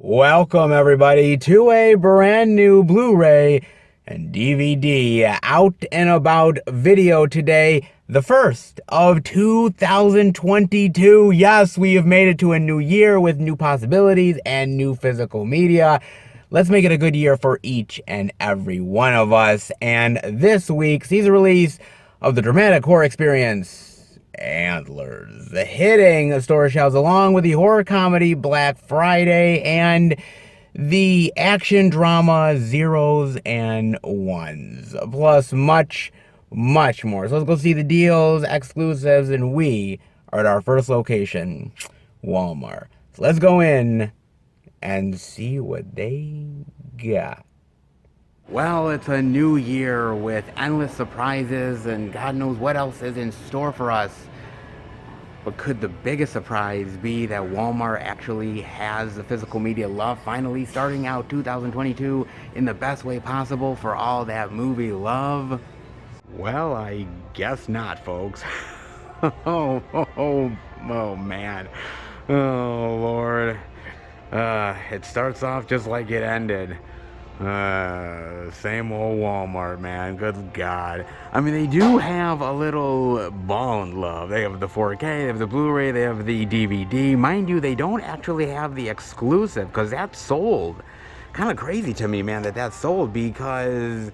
Welcome, everybody, to a brand new Blu-ray and DVD out and about video today, the first of 2022. Yes, we have made it to a new year with new possibilities and new physical media. Let's make it a good year for each and every one of us. And this week sees a release of the dramatic horror experience Antlers, hitting store shelves along with the horror comedy Black Friday and the action drama Zeros and Ones, plus much more. So let's go see the deals, exclusives, and we are at our first location, Walmart. So let's go in and see what they got. Well, it's a new year with endless surprises and God knows what else is in store for us. But could the biggest surprise be that Walmart actually has the physical media love finally starting out 2022 in the best way possible for all that movie love? Well, I guess not, folks. oh man. Oh, Lord. It starts off just like it ended. Same old Walmart, man. Good God. I mean, they do have a little bond love. They have the 4K, they have the Blu-ray, they have the DVD. Mind you, they don't actually have the exclusive, because that's sold. Kind of crazy to me, man, that that's sold, because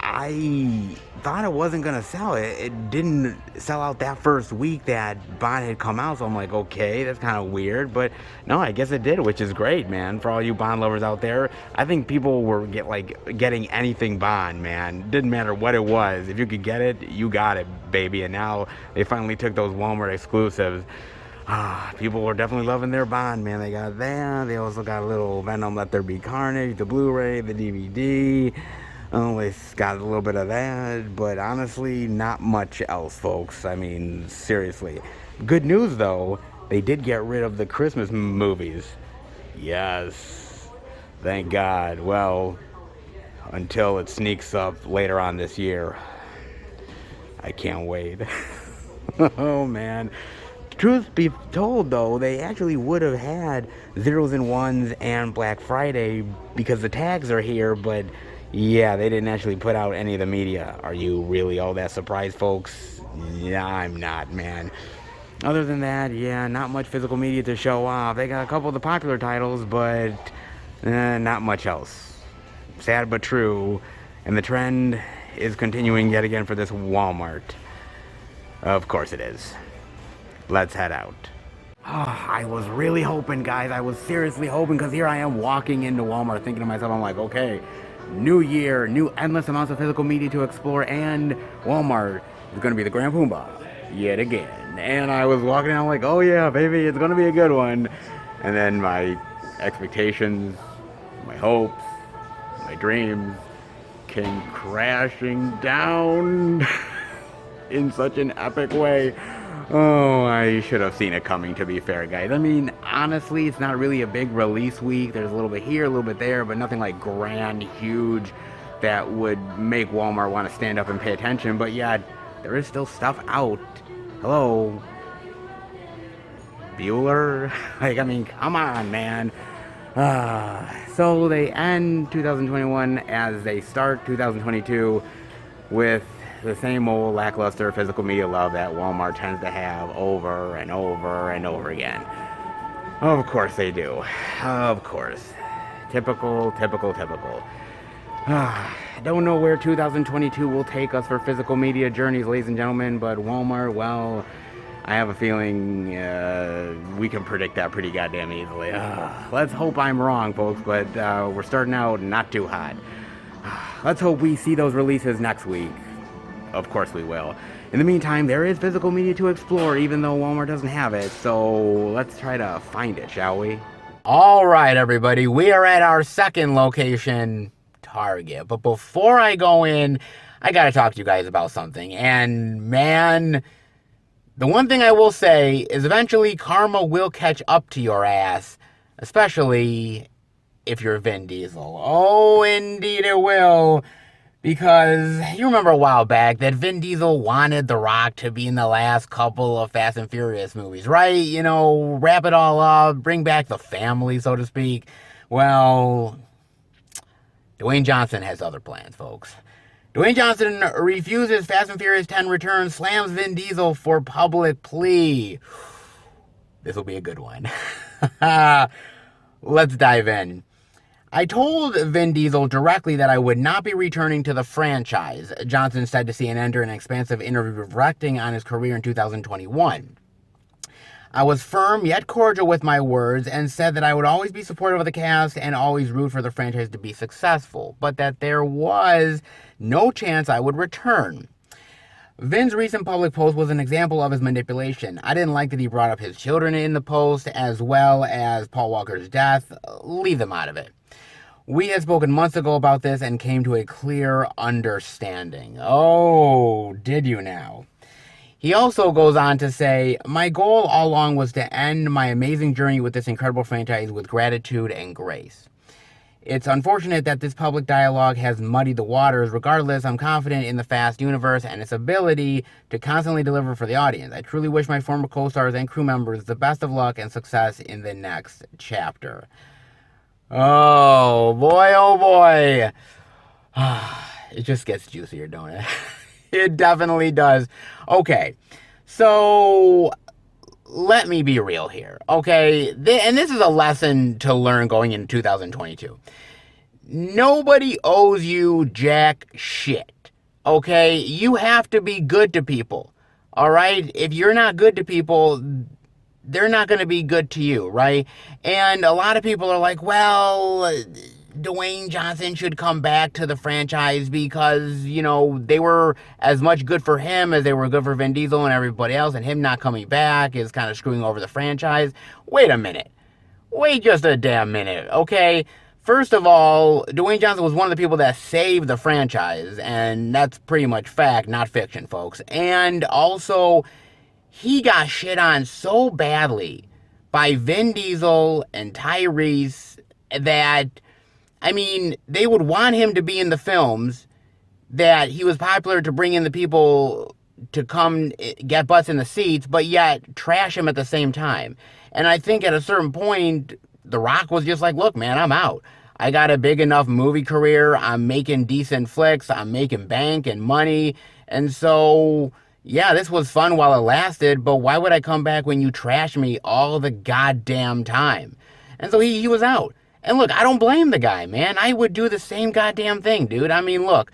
I thought it wasn't gonna sell. It didn't sell out that first week that Bond had come out, so I'm like, okay, that's kind of weird, but no, I guess it did, which is great, man. For all you Bond lovers out there, I think people were getting anything Bond, man. Didn't matter what it was. If you could get it, you got it, baby. And now they finally took those Walmart exclusives. People were definitely loving their Bond, man. They got that. They also got a little Venom Let There Be Carnage, the Blu-ray, the DVD. Oh, it's got a little bit of that, but honestly, not much else, folks. I mean, seriously. Good news, though, they did get rid of the Christmas movies. Yes. Thank God. Well, until it sneaks up later on this year. I can't wait. Oh, man. Truth be told, though, they actually would have had Zeros and Ones and Black Friday because the tags are here, but yeah, they didn't actually put out any of the media. Are you really all that surprised, folks? Yeah, I'm not, man. Other than that, yeah, not much physical media to show off. They got a couple of the popular titles, but not much else. Sad but true. And the trend is continuing yet again for this Walmart. Of course it is. Let's head out. I was really hoping, guys. I was seriously hoping, because here I am walking into Walmart thinking to myself, I'm like, okay, new year, new endless amounts of physical media to explore, and Walmart is going to be the Grand Poobah yet again. And I was walking out like, oh yeah, baby, it's going to be a good one. And then my expectations, my hopes, my dreams came crashing down in such an epic way. Oh, I should have seen it coming, to be fair, guys. I mean, honestly, it's not really a big release week. There's a little bit here, a little bit there, but nothing like grand, huge that would make Walmart want to stand up and pay attention. But yeah, there is still stuff out. Hello? Bueller? Like, I mean, come on, man. So they end 2021 as they start 2022 with the same old lackluster physical media love that Walmart tends to have over and over and over again. Of course they do. Of course. Typical. I don't know where 2022 will take us for physical media journeys, ladies and gentlemen, but Walmart, well, I have a feeling we can predict that pretty goddamn easily. Let's hope I'm wrong, folks, but we're starting out not too hot. Let's hope we see those releases next week. Of course we will. In the meantime, there is physical media to explore, even though Walmart doesn't have it, so let's try to find it, shall we? All right, everybody, we are at our second location, Target. But before I go in, I gotta talk to you guys about something. And man, the one thing I will say is eventually karma will catch up to your ass, especially if you're Vin Diesel. Oh, indeed it will. Because you remember a while back that Vin Diesel wanted The Rock to be in the last couple of Fast and Furious movies, right? You know, wrap it all up, bring back the family, so to speak. Well, Dwayne Johnson has other plans, folks. Dwayne Johnson refuses Fast and Furious 10 return, slams Vin Diesel for public plea. This will be a good one. Let's dive in. I told Vin Diesel directly that I would not be returning to the franchise, Johnson said to CNN during an expansive interview reflecting on his career in 2021. I was firm yet cordial with my words and said that I would always be supportive of the cast and always root for the franchise to be successful, but that there was no chance I would return. Vin's recent public post was an example of his manipulation. I didn't like that he brought up his children in the post as well as Paul Walker's death. Leave them out of it. We had spoken months ago about this and came to a clear understanding. Oh, did you now? He also goes on to say, my goal all along was to end my amazing journey with this incredible franchise with gratitude and grace. It's unfortunate that this public dialogue has muddied the waters. Regardless, I'm confident in the Fast universe and its ability to constantly deliver for the audience. I truly wish my former co-stars and crew members the best of luck and success in the next chapter. Oh boy. It just gets juicier, don't it? It definitely does. Okay, so let me be real here, okay? And this is a lesson to learn going into 2022. Nobody owes you jack shit, okay? You have to be good to people, all right? If you're not good to people, they're not going to be good to you, right? And a lot of people are like, well, Dwayne Johnson should come back to the franchise because, you know, they were as much good for him as they were good for Vin Diesel and everybody else, and him not coming back is kind of screwing over the franchise. Wait a minute. Wait just a damn minute, okay? First of all, Dwayne Johnson was one of the people that saved the franchise, and that's pretty much fact, not fiction, folks. And also, he got shit on so badly by Vin Diesel and Tyrese that, I mean, they would want him to be in the films, that he was popular to bring in the people to come get butts in the seats, but yet trash him at the same time. And I think at a certain point, The Rock was just like, look, man, I'm out. I got a big enough movie career. I'm making decent flicks. I'm making bank and money. And so, yeah, this was fun while it lasted, but why would I come back when you trash me all the goddamn time? And so he was out. And look, I don't blame the guy, man. I would do the same goddamn thing, dude. I mean, look,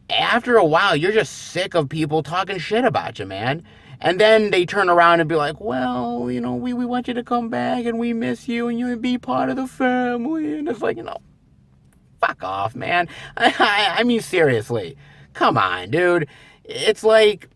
after a while, you're just sick of people talking shit about you, man. And then they turn around and be like, well, you know, we want you to come back and we miss you and you be part of the family. And it's like, you know, fuck off, man. I mean, seriously. Come on, dude. It's like,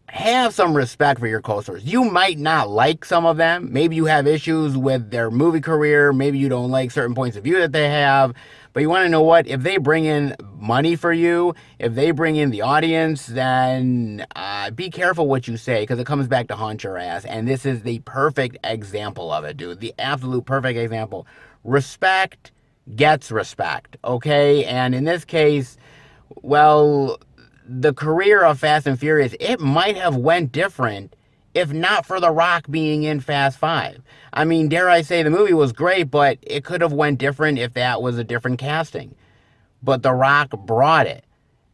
have some respect for your co-stars. You might not like some of them. Maybe you have issues with their movie career. Maybe you don't like certain points of view that they have. But you want to know what? If they bring in money for you, if they bring in the audience, then be careful what you say, because it comes back to haunt your ass. And this is the perfect example of it, dude. The absolute perfect example. Respect gets respect, okay? And in this case, well, the career of Fast and Furious, it might have went different if not for The Rock being in Fast 5. I mean, dare I say, the movie was great, but it could have went different if that was a different casting. But The Rock brought it.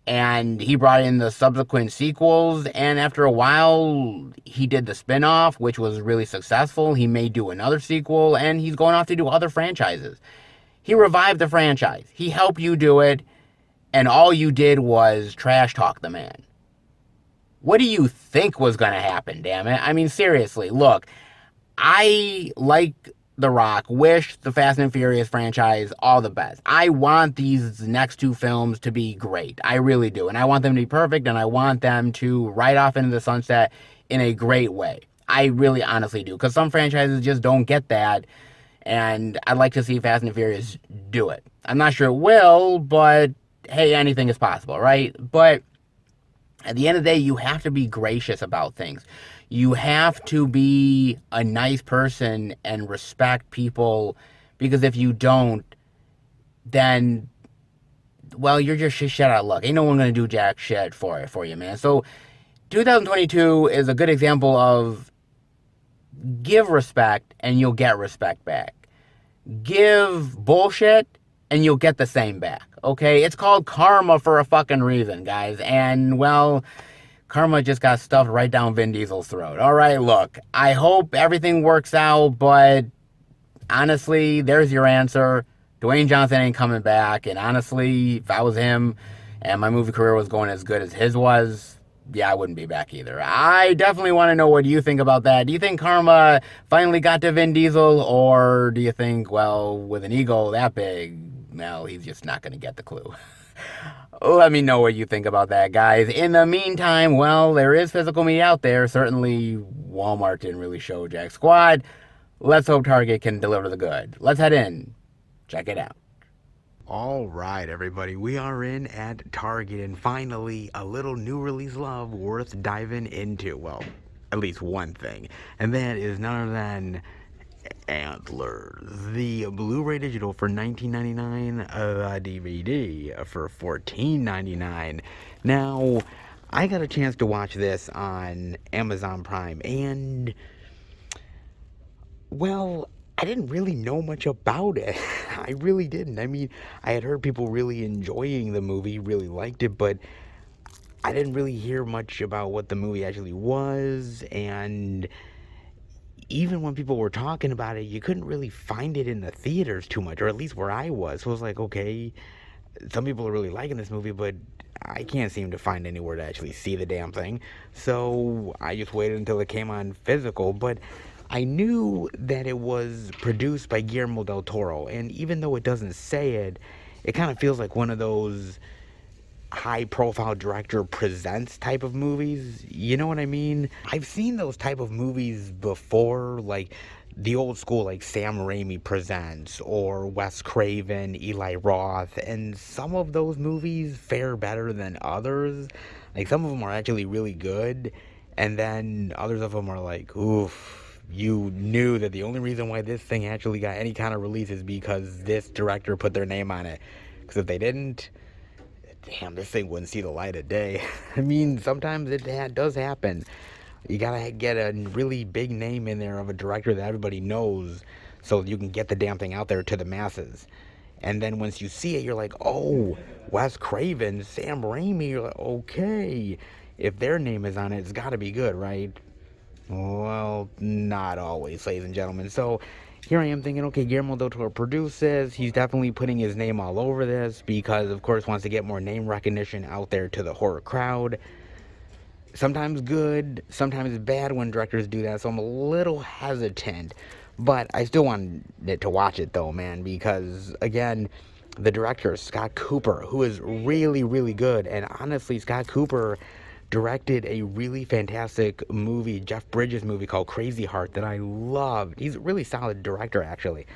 And he brought in the subsequent sequels, and after a while, he did the spin-off, which was really successful. He may do another sequel, and he's going off to do other franchises. He revived the franchise. He helped you do it, and all you did was trash talk the man. What do you think was going to happen, damn it? I mean, seriously, look, I like The Rock, wish the Fast and Furious franchise all the best. I want these next two films to be great. I really do. And I want them to be perfect, and I want them to ride off into the sunset in a great way. I really honestly do. Because some franchises just don't get that. And I'd like to see Fast and Furious do it. I'm not sure it will, but hey, anything is possible, right? But at the end of the day, you have to be gracious about things. You have to be a nice person and respect people, because if you don't, then well, you're just shit out of luck. Ain't no one gonna do jack shit for you, man. So 2022 is a good example of give respect and you'll get respect back. Give bullshit and you'll get the same back. Okay? It's called karma for a fucking reason, guys. And, well, karma just got stuffed right down Vin Diesel's throat. All right, look, I hope everything works out, but honestly, there's your answer. Dwayne Johnson ain't coming back. And honestly, if I was him and my movie career was going as good as his was, yeah, I wouldn't be back either. I definitely want to know what you think about that. Do you think karma finally got to Vin Diesel? Or do you think, well, with an ego that big, well, he's just not going to get the clue? Let me know what you think about that, guys. In the meantime, well, there is physical media out there. Certainly, Walmart didn't really show Jack Squad. Let's hope Target can deliver the good. Let's head in. Check it out. All right, everybody, we are in at Target, and finally, a little new release love worth diving into. Well, at least one thing, and that is none other than Antlers, the Blu-ray digital for $19.99, a DVD for $14.99. Now, I got a chance to watch this on Amazon Prime, and, well, I didn't really know much about it. I really didn't. I mean, I had heard people really enjoying the movie, really liked it, but I didn't really hear much about what the movie actually was, and even when people were talking about it, you couldn't really find it in the theaters too much, or at least where I was. So I was like, okay, some people are really liking this movie, but I can't seem to find anywhere to actually see the damn thing. So I just waited until it came on physical, but I knew that it was produced by Guillermo del Toro, and even though it doesn't say it, it kind of feels like one of those high-profile director presents type of movies. You know what I mean? I've seen those type of movies before, like the old school, like Sam Raimi Presents or Wes Craven, Eli Roth, and some of those movies fare better than others. Like, some of them are actually really good, and then others of them are like, oof. You knew that the only reason why this thing actually got any kind of release is because this director put their name on it. Because if they didn't, damn, this thing wouldn't see the light of day. I mean, sometimes it does happen. You gotta get a really big name in there of a director that everybody knows so you can get the damn thing out there to the masses. And then once you see it, you're like, oh, Wes Craven, Sam Raimi. You're like, okay, if their name is on it, it's gotta be good, right? Well, not always, ladies and gentlemen. So here I am thinking, okay, Guillermo del Toro produces. He's definitely putting his name all over this because, of course, wants to get more name recognition out there to the horror crowd. Sometimes good, sometimes bad when directors do that, so I'm a little hesitant. But I still wanted to watch it, though, man, because, again, the director, Scott Cooper, who is really, really good. And honestly, Scott Cooper directed a really fantastic movie, Jeff Bridges movie called Crazy Heart that I loved. He's a really solid director, actually.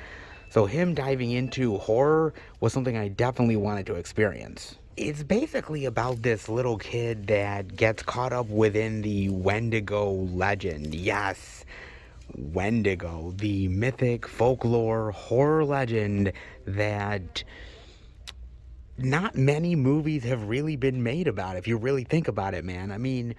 So him diving into horror was something I definitely wanted to experience. It's basically about this little kid that gets caught up within the Wendigo legend. Yes, Wendigo, the mythic folklore horror legend that not many movies have really been made about, if you really think about it, man. I mean,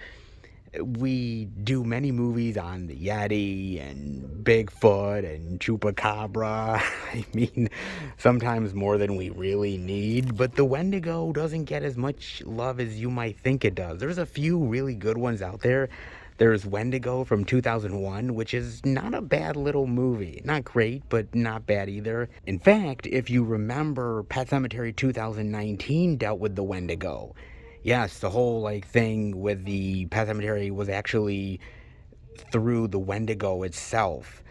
we do many movies on the Yeti and Bigfoot and Chupacabra. I mean, sometimes more than we really need, but the Wendigo doesn't get as much love as you might think it does. There's a few really good ones out there. There's Wendigo from 2001, which is not a bad little movie. Not great, but not bad either. In fact, if you remember, Pet Sematary 2019 dealt with the Wendigo. Yes, the whole thing with the Pet Sematary was actually through the Wendigo itself.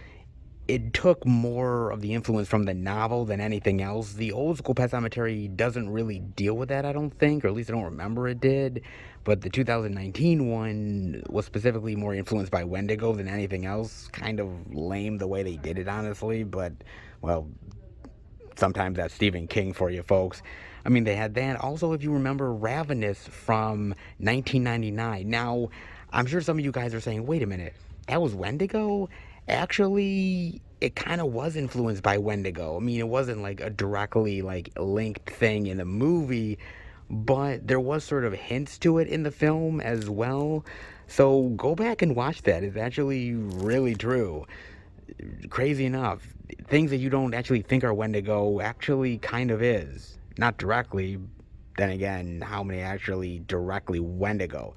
It took more of the influence from the novel than anything else. The old school Pet Sematary doesn't really deal with that, I don't think, or at least I don't remember it did. But the 2019 one was specifically more influenced by Wendigo than anything else. Kind of lame the way they did it, honestly, but, well, sometimes that's Stephen King for you folks. I mean, they had that. Also, if you remember Ravenous from 1999. Now, I'm sure some of you guys are saying, wait a minute, that was Wendigo? Actually, it kind of was influenced by Wendigo. I mean, it wasn't like a directly like linked thing in the movie, but there was sort of hints to it in the film as well. So go back and watch that. It's actually really true. Crazy enough, things that you don't actually think are Wendigo actually kind of is. Not directly. Then again, how many actually directly Wendigo?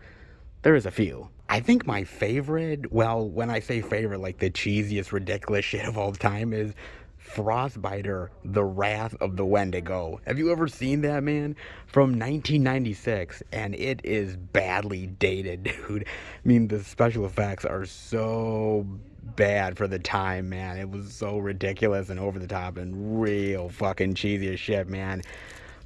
There is a few. I think my favorite, well, when I say favorite, like the cheesiest, ridiculous shit of all time is Frostbiter, The Wrath of the Wendigo. Have you ever seen that, man? From 1996, and it is badly dated, dude. I mean, the special effects are so bad for the time, man. It was so ridiculous and over the top and real fucking cheesy as shit, man.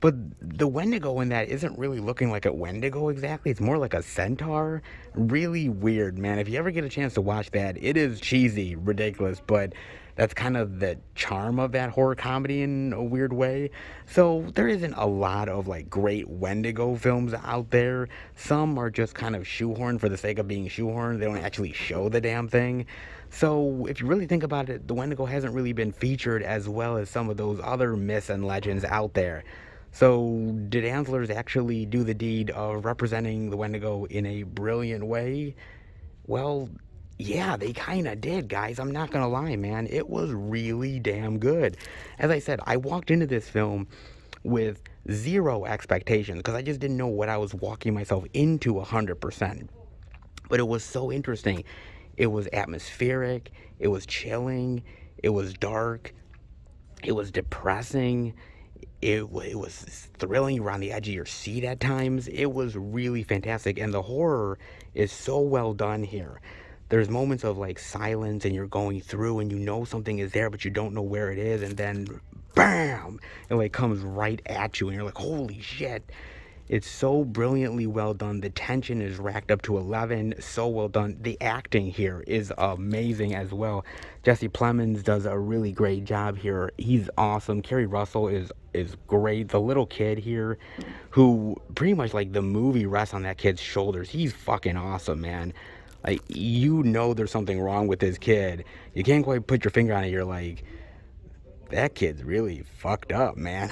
But the Wendigo in that isn't really looking like a Wendigo exactly. It's more like a centaur. Really weird, man. If you ever get a chance to watch that, it is cheesy, ridiculous, but that's kind of the charm of that horror comedy in a weird way. So there isn't a lot of like great Wendigo films out there. Some are just kind of shoehorned for the sake of being shoehorned. They don't actually show the damn thing. So if you really think about it, the Wendigo hasn't really been featured as well as some of those other myths and legends out there. So, did Antlers actually do the deed of representing the Wendigo in a brilliant way? Well, yeah, they kind of did, guys. I'm not gonna lie, man. It was really damn good. As I said, I walked into this film with zero expectations because I just didn't know what I was walking myself into 100%. But it was so interesting. It was atmospheric, it was chilling, it was dark, it was depressing. It was thrilling. You were on the edge of your seat at times. It was really fantastic. And the horror is so well done here. There's moments of like silence and you're going through and you know something is there, but you don't know where it is. And then, bam, it like comes right at you. And you're like, holy shit. It's so brilliantly well done. The tension is racked up to 11. So well done. The acting here is amazing as well. Jesse Plemons does a really great job here. He's awesome. Kerry Russell is great. The little kid here, who pretty much like the movie rests on that kid's shoulders. He's fucking awesome, man. Like, you know there's something wrong with this kid. You can't quite put your finger on it. You're like, that kid's really fucked up, man.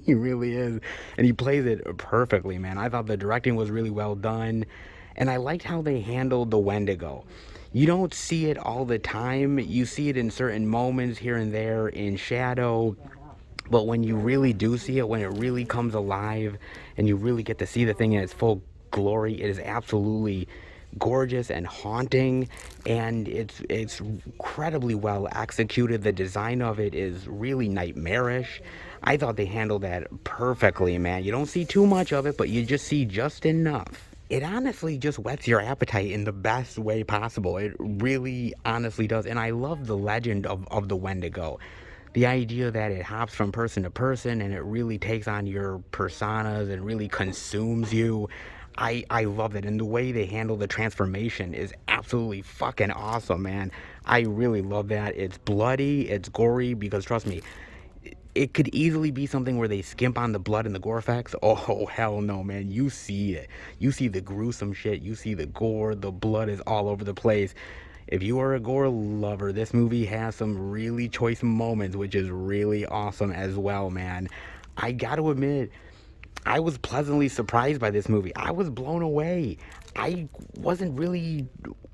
He really is. And he plays it perfectly, man. I thought the directing was really well done. And I liked how they handled the Wendigo. You don't see it all the time. You see it in certain moments here and there in shadow. But when you really do see it, when it really comes alive and you really get to see the thing in its full glory, it is absolutely gorgeous and haunting, and it's incredibly well executed. The design of it is really nightmarish. I thought they handled that perfectly, man. You don't see too much of it, but you just see just enough. It honestly just whets your appetite in the best way possible. It really honestly does. And I love the legend of the Wendigo. The idea that it hops from person to person and it really takes on your personas and really consumes you. I love it. And the way they handle the transformation is absolutely fucking awesome, man. I really love that. It's bloody, it's gory, because trust me, it could easily be something where they skimp on the blood and the gore effects. Oh, hell no, man. You see it. You see the gruesome shit. You see the gore. The blood is all over the place. If you are a gore lover, this movie has some really choice moments, which is really awesome as well, man. I gotta admit, I was pleasantly surprised by this movie. I was blown away. I wasn't really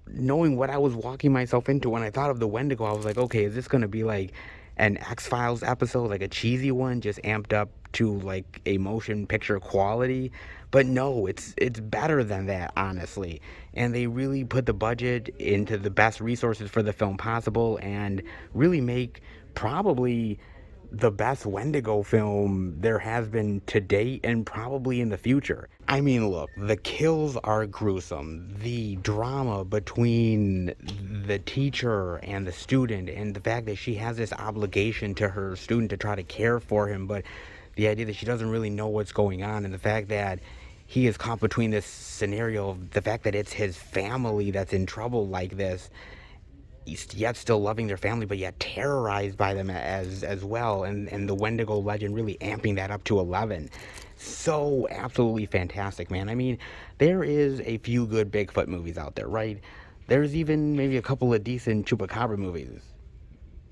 knowing what I was walking myself into. When I thought of the Wendigo, I was like, okay, is this gonna be like an X-Files episode, like a cheesy one, just amped up to like a motion picture quality? But no, it's better than that, honestly. And they really put the budget into the best resources for the film possible and really make probably the best Wendigo film there has been to date and probably in the future. I mean, look, the kills are gruesome. The drama between the teacher and the student, and the fact that she has this obligation to her student to try to care for him, but the idea that she doesn't really know what's going on, and the fact that he is caught between this scenario of the fact that it's his family that's in trouble like this, yet still loving their family, but yet terrorized by them as well. And the Wendigo legend really amping that up to 11. So absolutely fantastic, man. I mean, there is a few good Bigfoot movies out there, right? There's even maybe a couple of decent Chupacabra movies.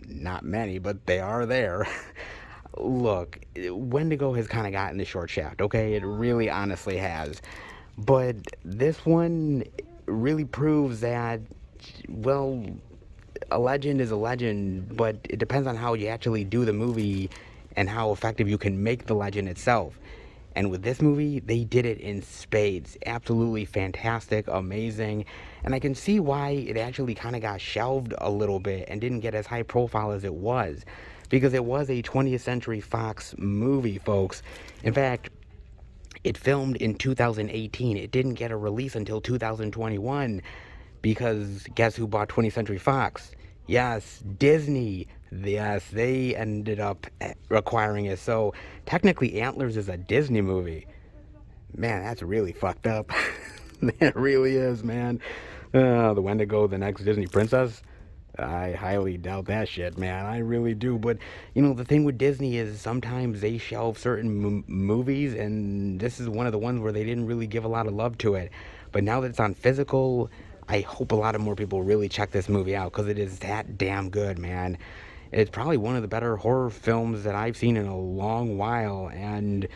Not many, but they are there. Look, Wendigo has kind of gotten the short shaft, okay? It really honestly has. But this one really proves that, well, a legend is a legend, but it depends on how you actually do the movie and how effective you can make the legend itself. And with this movie, they did it in spades. Absolutely fantastic, amazing. And I can see why it actually kind of got shelved a little bit and didn't get as high profile as it was. Because it was a 20th Century Fox movie, folks. In fact, it filmed in 2018. It didn't get a release until 2021 because guess who bought 20th Century Fox? Yes, Disney. Yes, they ended up acquiring it. So technically, Antlers is a Disney movie. Man, that's really fucked up. It really is, man. The Wendigo, the next Disney princess. I highly doubt that shit, man. I really do. But, the thing with Disney is sometimes they shelve certain movies, and this is one of the ones where they didn't really give a lot of love to it. But now that it's on physical, I hope a lot of more people really check this movie out because it is that damn good, man. It's probably one of the better horror films that I've seen in a long while, and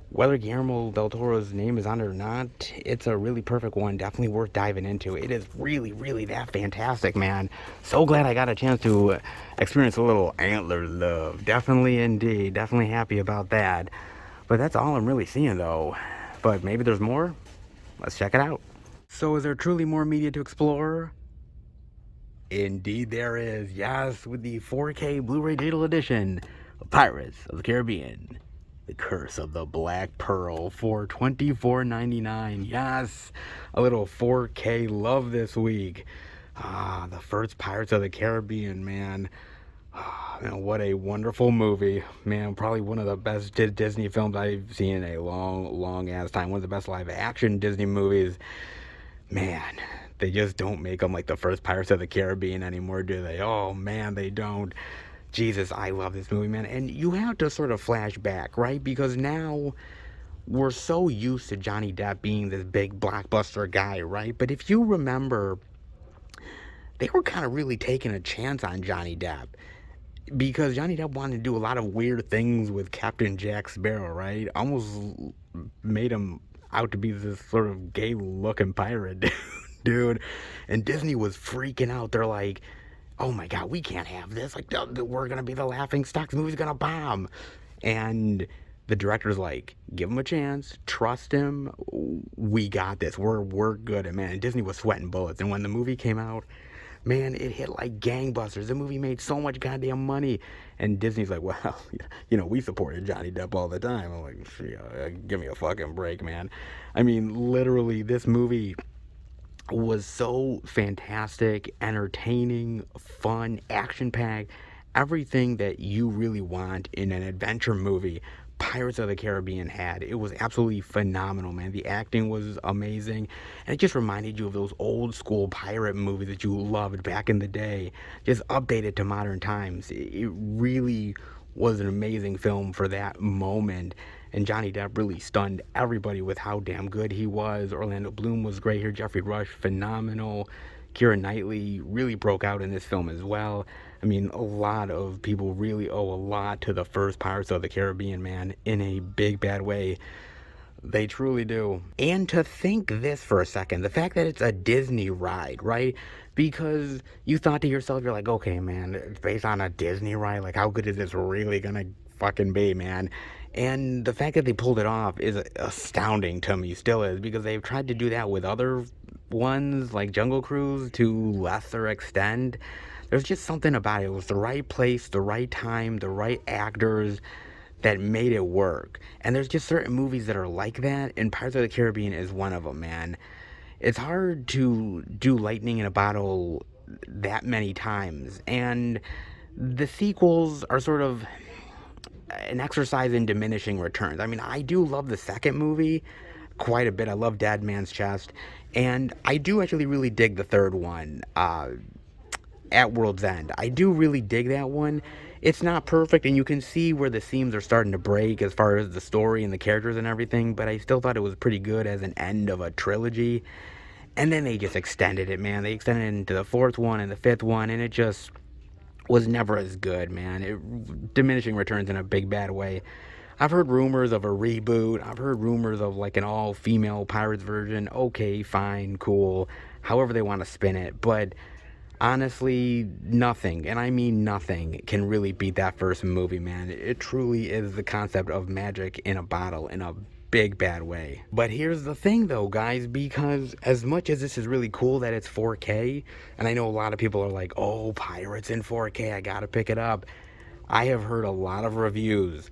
whether Guillermo del Toro's name is on it or not, it's a really perfect one. Definitely worth diving into. It is really, really that fantastic, man. So glad I got a chance to experience a little antler love. Definitely, indeed. Definitely happy about that. But that's all I'm really seeing, though. But maybe there's more. Let's check it out. So is there truly more media to explore? Indeed there is. Yes, with the 4K Blu-ray Digital Edition of Pirates of the Caribbean. The Curse of the Black Pearl for $24.99. Yes, a little 4K love this week. The first Pirates of the Caribbean, man. Man, what a wonderful movie. Man, probably one of the best Disney films I've seen in a long, long ass time. One of the best live action Disney movies. Man, they just don't make them like the first Pirates of the Caribbean anymore, do they? Oh, man, they don't. Jesus, I love this movie, man. And you have to sort of flash back, right? Because now we're so used to Johnny Depp being this big blockbuster guy, right? But if you remember, they were kind of really taking a chance on Johnny Depp. Because Johnny Depp wanted to do a lot of weird things with Captain Jack Sparrow, right? Almost made him out to be this sort of gay-looking pirate, dude. And Disney was freaking out. They're like, oh my God, we can't have this. Like, we're going to be the laughing stock. The movie's going to bomb. And the director's like, give him a chance. Trust him. We got this. We're good. And man, Disney was sweating bullets. And when the movie came out, man, it hit like gangbusters. The movie made so much goddamn money. And Disney's like, well, we supported Johnny Depp all the time. I'm like, give me a fucking break, man. I mean, literally, this movie was so fantastic, entertaining, fun, action-packed, everything that you really want in an adventure movie. Pirates of the Caribbean had. It was absolutely phenomenal, man. The acting was amazing, and it just reminded you of those old school pirate movies that you loved back in the day, just updated to modern times. It really was an amazing film for that moment, and Johnny Depp really stunned everybody with how damn good he was. Orlando Bloom was great here. Jeffrey Rush, phenomenal. Keira Knightley really broke out in this film as well. I mean, a lot of people really owe a lot to the first Pirates of the Caribbean, man, in a big bad way. They truly do. And to think this for a second, the fact that it's a Disney ride, right? Because you thought to yourself, you're like, okay, man, it's based on a Disney ride. Like, how good is this really gonna fucking be, man? And the fact that they pulled it off is astounding to me, still is, because they've tried to do that with other ones like Jungle Cruise to lesser extent. There's just something about it. It was the right place, the right time, the right actors that made it work. And there's just certain movies that are like that, and Pirates of the Caribbean is one of them, man. It's hard to do lightning in a bottle that many times, and the sequels are sort of an exercise in diminishing returns. I mean, I do love the second movie quite a bit. I love Dead Man's Chest, and I do actually really dig the third one, At World's End. I do really dig that one. It's not perfect, and you can see where the seams are starting to break as far as the story and the characters and everything, but I still thought it was pretty good as an end of a trilogy. And then they just extended it, man. They extended it into the fourth one and the fifth one, and it just was never as good, man. Diminishing returns in a big bad way. I've heard rumors of a reboot. I've heard rumors of like an all-female Pirates version. Okay, fine, cool. However they want to spin it, but honestly, nothing, and I mean nothing, can really beat that first movie, man. It truly is the concept of magic in a bottle in a big bad way. But here's the thing though, guys, because as much as this is really cool that it's 4K, and I know a lot of people are like, oh, Pirates in 4K, I gotta pick it up. I have heard a lot of reviews,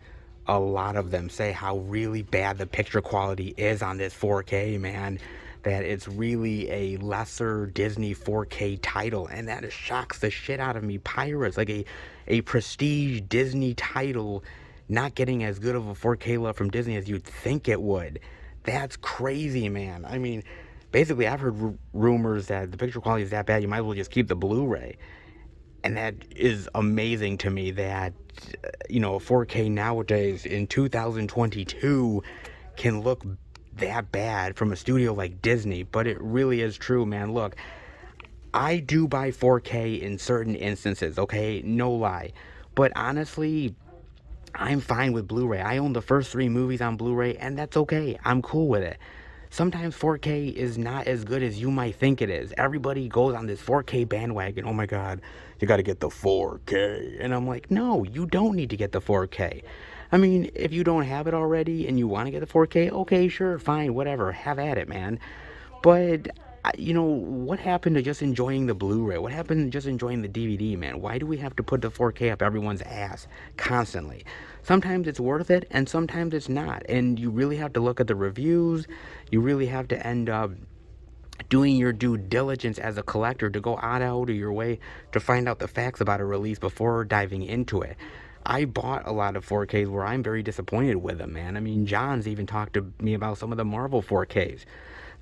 a lot of them say how really bad the picture quality is on this 4K, man. That it's really a lesser Disney 4K title, and that shocks the shit out of me. Pirates, like a prestige Disney title, not getting as good of a 4K love from Disney as you'd think it would. That's crazy, man. I mean, basically, I've heard rumors that the picture quality is that bad, you might as well just keep the Blu-ray. And that is amazing to me that, 4K nowadays in 2022 can look that bad from a studio like Disney, but it really is true, man. Look, I do buy 4K in certain instances, okay? No lie. But honestly, I'm fine with Blu-ray. I own the first 3 movies on Blu-ray, and that's okay. I'm cool with it. Sometimes 4K is not as good as you might think it is. Everybody goes on this 4K bandwagon. Oh my God, you gotta get the 4K. And I'm like, no, you don't need to get the 4K. I mean, if you don't have it already and you want to get the 4K, okay, sure, fine, whatever, have at it, man. But, what happened to just enjoying the Blu-ray? What happened to just enjoying the DVD, man? Why do we have to put the 4K up everyone's ass constantly? Sometimes it's worth it, and sometimes it's not. And you really have to look at the reviews. You really have to end up doing your due diligence as a collector to go out of your way to find out the facts about a release before diving into it. I bought a lot of 4Ks where I'm very disappointed with them, man. I mean, John's even talked to me about some of the Marvel 4Ks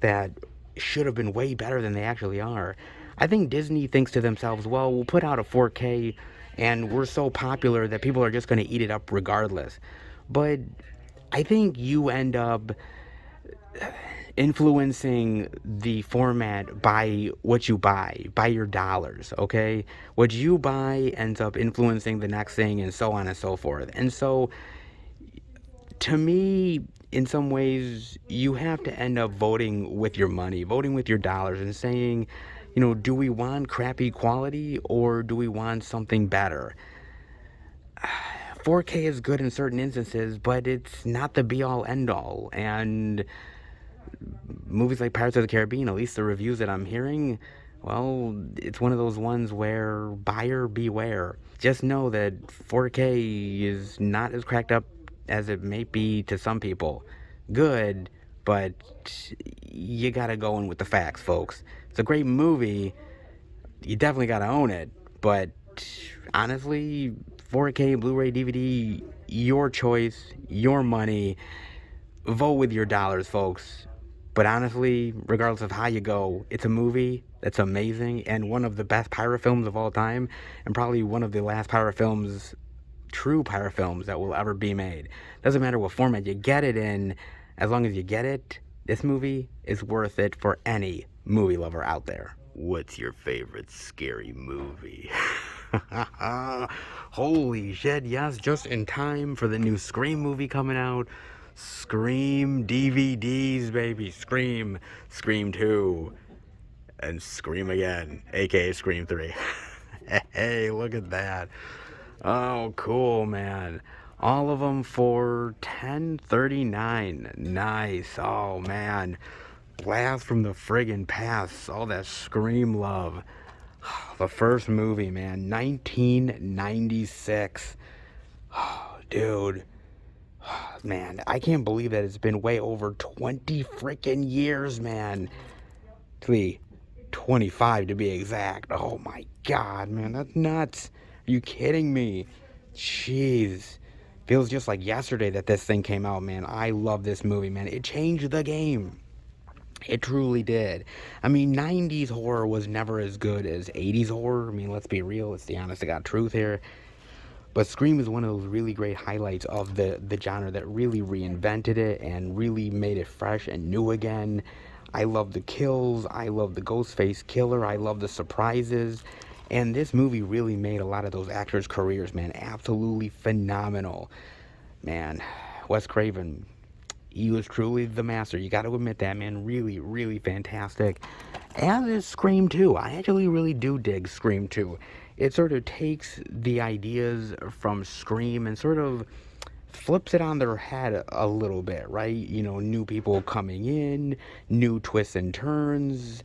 that should have been way better than they actually are. I think Disney thinks to themselves, well, we'll put out a 4K and we're so popular that people are just going to eat it up regardless. But I think you end up influencing the format by what you buy, by your dollars, okay? What you buy ends up influencing the next thing, and so on and so forth. And so, to me, in some ways, you have to end up voting with your money, voting with your dollars, and saying, do we want crappy quality or do we want something better? 4K is good in certain instances, but it's not the be-all, end-all. And movies like Pirates of the Caribbean, at least the reviews that I'm hearing, well, it's one of those ones where buyer beware. Just know that 4K is not as cracked up as it may be to some people. Good, but you gotta go in with the facts, folks. It's a great movie. You definitely gotta own it, but honestly, 4K, Blu-ray, DVD, your choice, your money. Vote with your dollars, folks. But honestly, regardless of how you go, it's a movie that's amazing and one of the best pirate films of all time, and probably one of the last pirate films, true pirate films, that will ever be made. Doesn't matter what format you get it in, as long as you get it, this movie is worth it for any movie lover out there. What's your favorite scary movie? Holy shit, yes, just in time for the new Scream movie coming out. Scream DVDs, baby. Scream 2, and Scream again, aka Scream 3. Hey, look at that. Oh, cool, man. All of them for $10.39. Nice. Oh, man. Blast from the friggin' past. All that Scream love. The first movie, man. 1996. Oh, dude. Man, I can't believe that it's been way over 20 freaking years, man. 25 to be exact. Oh my God, man, that's nuts. Are you kidding me? Jeez. Feels just like yesterday that this thing came out, man. I love this movie, man. It changed the game. It truly did. I mean, 90s horror was never as good as 80s horror. I mean, let's be real. It's the honest to God truth here. But Scream is one of those really great highlights of the genre that really reinvented it and really made it fresh and new again. I love the kills. I love the Ghostface killer. I love the surprises. And this movie really made a lot of those actors' careers, man, absolutely phenomenal. Man, Wes Craven, he was truly the master. You got to admit that, man. Really, really fantastic. As is Scream 2. I actually really do dig Scream 2. It sort of takes the ideas from Scream and sort of flips it on their head a little bit, right? You know, new people coming in, new twists and turns,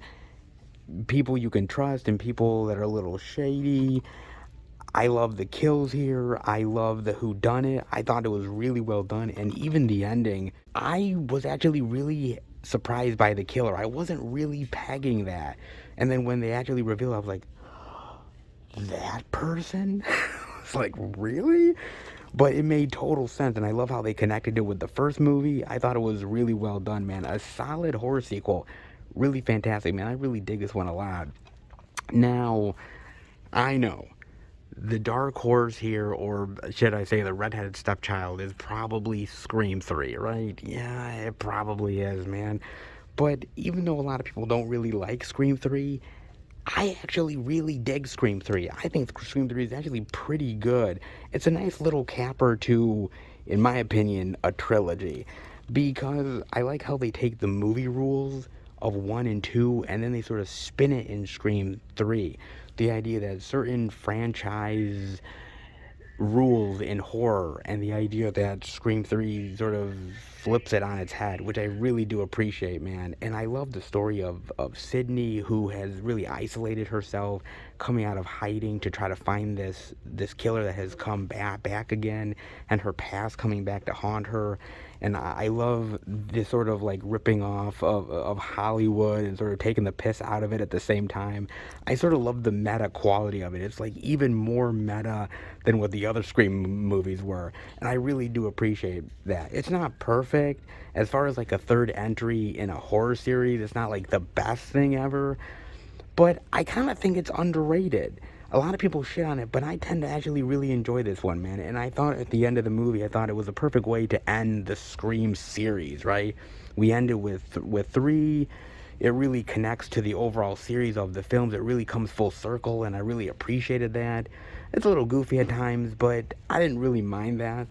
people you can trust and people that are a little shady. I love the kills here. I love the whodunit. I thought it was really well done. And even the ending, I was actually really surprised by the killer. I wasn't really pegging that. And then when they actually revealed, I was like, that person? It's like, really? But it made total sense, and I love how they connected it with the first movie. I thought it was really well done, man. A solid horror sequel. Really fantastic, man. I really dig this one a lot. Now, I know the dark horse here, or should I say the redheaded stepchild, is probably Scream 3, right? Yeah, it probably is, man. But even though a lot of people don't really like Scream 3, I actually really dig Scream 3. I think Scream 3 is actually pretty good. It's a nice little capper to, in my opinion, a trilogy. Because I like how they take the movie rules of 1 and 2 and then they sort of spin it in Scream 3. The idea that certain franchise rules in horror and the idea that Scream 3 sort of flips it on its head, which I really do appreciate, man. And I love the story of Sydney, who has really isolated herself, coming out of hiding to try to find this killer that has come back again, and her past coming back to haunt her. And I love this sort of like ripping off of Hollywood and sort of taking the piss out of it at the same time. I sort of love the meta quality of it. It's like even more meta than what the other Scream movies were. And I really do appreciate that. It's not perfect. As far as like a third entry in a horror series, it's not like the best thing ever. But I kind of think it's underrated. A lot of people shit on it, but I tend to actually really enjoy this one, man. And I thought at the end of the movie, I thought it was a perfect way to end the Scream series, right? We ended with 3. It really connects to the overall series of the films. It really comes full circle, and I really appreciated that. It's a little goofy at times, but I didn't really mind that.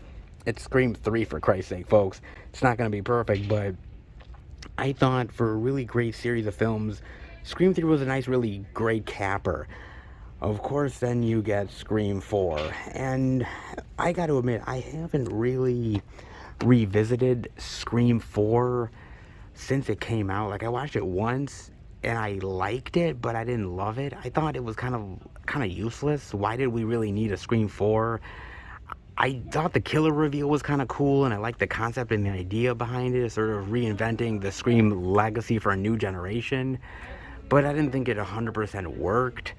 It's Scream 3, for Christ's sake, folks. It's not going to be perfect, but I thought for a really great series of films, Scream 3 was a nice, really great capper. Of course, then you get Scream 4, and I got to admit, I haven't really revisited Scream 4 since it came out. Like, I watched it once, and I liked it, but I didn't love it. I thought it was kind of useless. Why did we really need a Scream 4? I thought the killer reveal was kind of cool, and I liked the concept and the idea behind it, sort of reinventing the Scream legacy for a new generation, but I didn't think it 100% worked.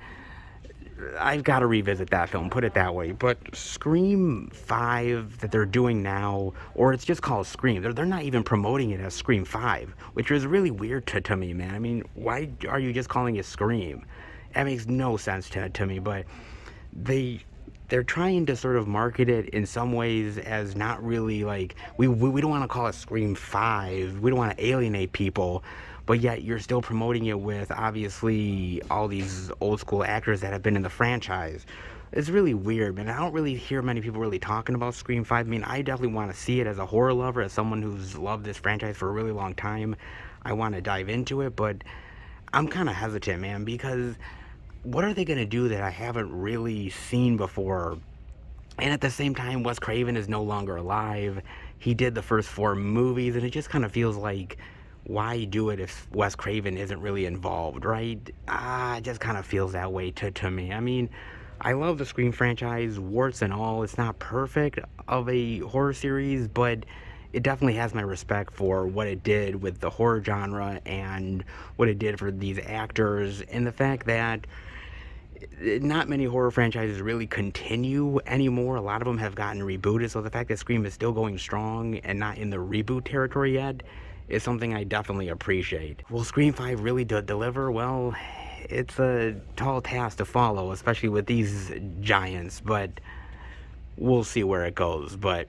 I've got to revisit that film, put it that way. But Scream 5 that they're doing now, or it's just called Scream, they're not even promoting it as Scream 5, which is really weird to me, man. I mean, why are you just calling it Scream? That makes no sense to me, but they're trying to sort of market it in some ways as not really like, we don't want to call it Scream 5, we don't want to alienate people, but yet you're still promoting it with obviously all these old school actors that have been in the franchise. It's really weird, man. I don't really hear many people really talking about Scream 5. I mean, I definitely want to see it as a horror lover, as someone who's loved this franchise for a really long time. I want to dive into it, but I'm kind of hesitant, man, because what are they going to do that I haven't really seen before? And at the same time, Wes Craven is no longer alive. He did the first 4 movies, and it just kind of feels like, why do it if Wes Craven isn't really involved, right? It just kind of feels that way to me. I mean, I love the Scream franchise, warts and all. It's not perfect of a horror series, but it definitely has my respect for what it did with the horror genre and what it did for these actors, and the fact that not many horror franchises really continue anymore. A lot of them have gotten rebooted, so the fact that Scream is still going strong and not in the reboot territory yet is something I definitely appreciate. Will Scream 5 really deliver? Well, it's a tall task to follow, especially with these giants, but we'll see where it goes. But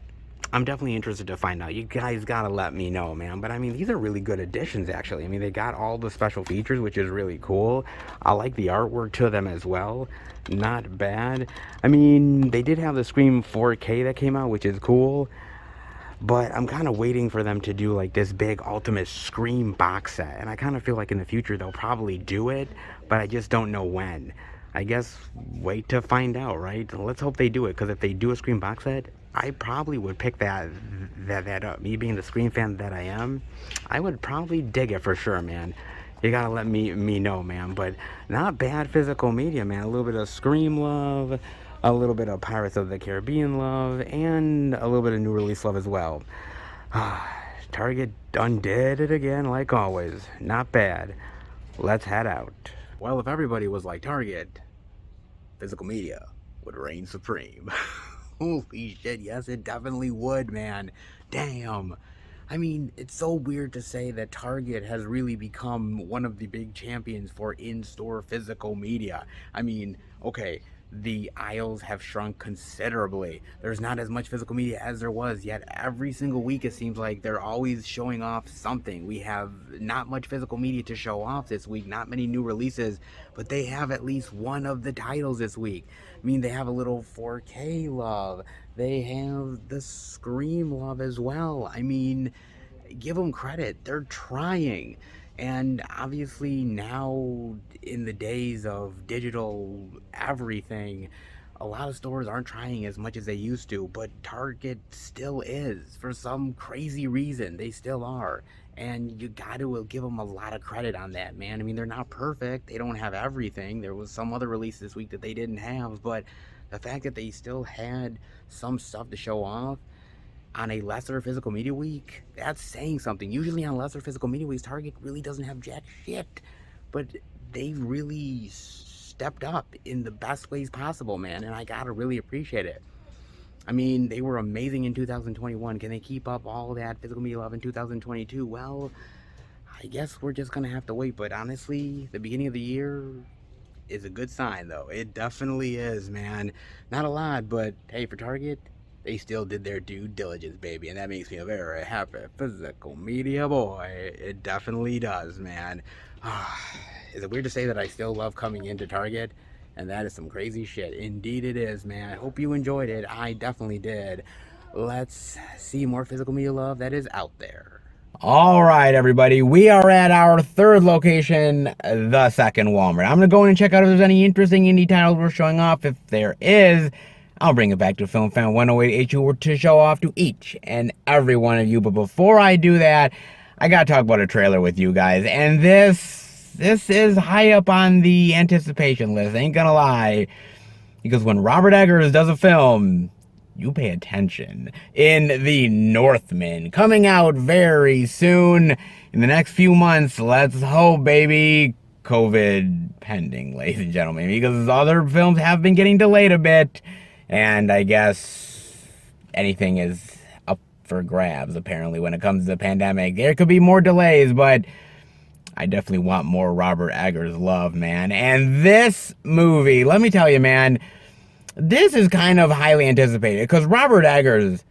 I'm definitely interested to find out. You guys gotta let me know, man. But I mean, these are really good additions, actually. I mean, they got all the special features, which is really cool. I like the artwork to them as well. Not bad. I mean, they did have the Scream 4K that came out, which is cool. But I'm kind of waiting for them to do like this big Ultimate Scream box set. And I kind of feel like in the future they'll probably do it, but I just don't know when. I guess wait to find out, right? Let's hope they do it, because if they do a Scream box set, I probably would pick that up. Me being the Scream fan that I am, I would probably dig it for sure, man. You gotta let me know, man. But not bad physical media, man. A little bit of Scream love, a little bit of Pirates of the Caribbean love, and a little bit of new release love as well. Target undid it again, like always. Not bad. Let's head out. Well, if everybody was like Target, physical media would reign supreme. Holy shit, yes, it definitely would, man. Damn. I mean, it's so weird to say that Target has really become one of the big champions for in-store physical media. I mean, okay, the aisles have shrunk considerably. There's not as much physical media as there was, yet every single week it seems like they're always showing off something. We have not much physical media to show off this week, not many new releases, but they have at least one of the titles this week. I mean, they have a little 4K love. They have the Scream love as well. I mean, give them credit. They're trying. And obviously now, in the days of digital everything, a lot of stores aren't trying as much as they used to, but Target still is. For some crazy reason, they still are. And you got to give them a lot of credit on that, man. I mean, they're not perfect. They don't have everything. There was some other release this week that they didn't have, but the fact that they still had some stuff to show off on a lesser physical media week, that's saying something. Usually on lesser physical media weeks, Target really doesn't have jack shit, but they really stepped up in the best ways possible, man, and I gotta really appreciate it. I mean, they were amazing in 2021. Can they keep up all that physical media love in 2022? Well, I guess we're just gonna have to wait, but honestly, the beginning of the year is a good sign, though. It definitely is, man. Not a lot, but hey, for Target, they still did their due diligence, baby, and that makes me a very happy physical media boy. It definitely does, man. Is it weird to say that I still love coming into Target? And that is some crazy shit. Indeed it is, man. I hope you enjoyed it. I definitely did. Let's see more physical media love that is out there. All right, everybody. We are at our third location, the second Walmart. I'm going to go in and check out if there's any interesting indie titles we're showing off. If there is, I'll bring it back to Film Fan 108 HU to show off to each and every one of you. But before I do that, I gotta talk about a trailer with you guys. And this is high up on the anticipation list, ain't gonna lie. Because when Robert Eggers does a film, you pay attention. In the Northman, coming out very soon, in the next few months, let's hope, baby. COVID pending, ladies and gentlemen, because other films have been getting delayed a bit. And I guess anything is up for grabs, apparently, when it comes to the pandemic. There could be more delays, but I definitely want more Robert Eggers love, man. And this movie, let me tell you, man, this is kind of highly anticipated. Because Robert Eggers,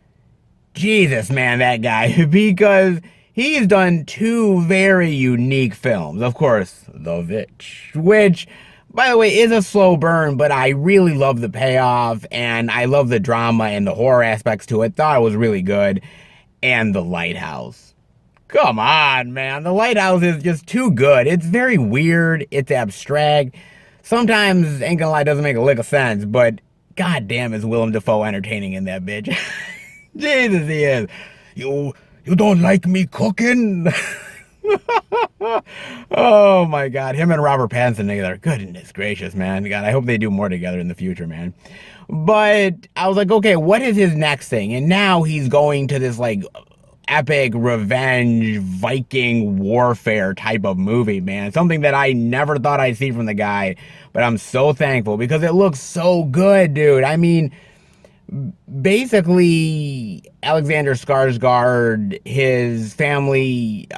Jesus, man, that guy. Because he's done two very unique films. Of course, The Witch, which, by the way, is a slow burn, but I really love the payoff, and I love the drama and the horror aspects to it. Thought it was really good. And The Lighthouse. Come on, man. The Lighthouse is just too good. It's very weird. It's abstract. Sometimes, ain't gonna lie, doesn't make a lick of sense, but goddamn is Willem Dafoe entertaining in that bitch. Jesus, he is. You don't like me cooking? Oh my god, him and Robert Pattinson together. Goodness gracious, man. God, I hope they do more together in the future, man. But I was like, okay, what is his next thing? And now he's going to this like epic revenge Viking warfare type of movie, man. Something that I never thought I'd see from the guy, but I'm so thankful because it looks so good, dude. I mean, basically, Alexander Skarsgård, his family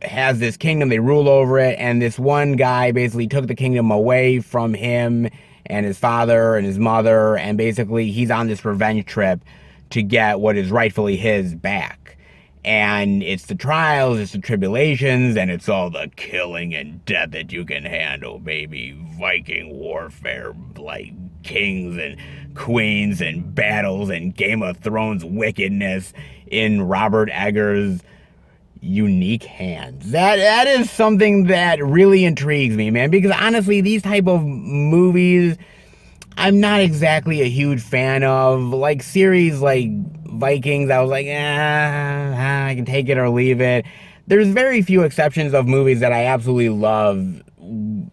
has this kingdom, they rule over it, and this one guy basically took the kingdom away from him and his father and his mother, and basically he's on this revenge trip to get what is rightfully his back. And it's the trials, it's the tribulations, and it's all the killing and death that you can handle, baby. Viking warfare, like kings and queens and battles and Game of Thrones wickedness in Robert Eggers' unique hands. That is something that really intrigues me, man, because honestly, these type of movies I'm not exactly a huge fan of. Like series like Vikings, I was like, I can take it or leave it. There's very few exceptions of movies that I absolutely love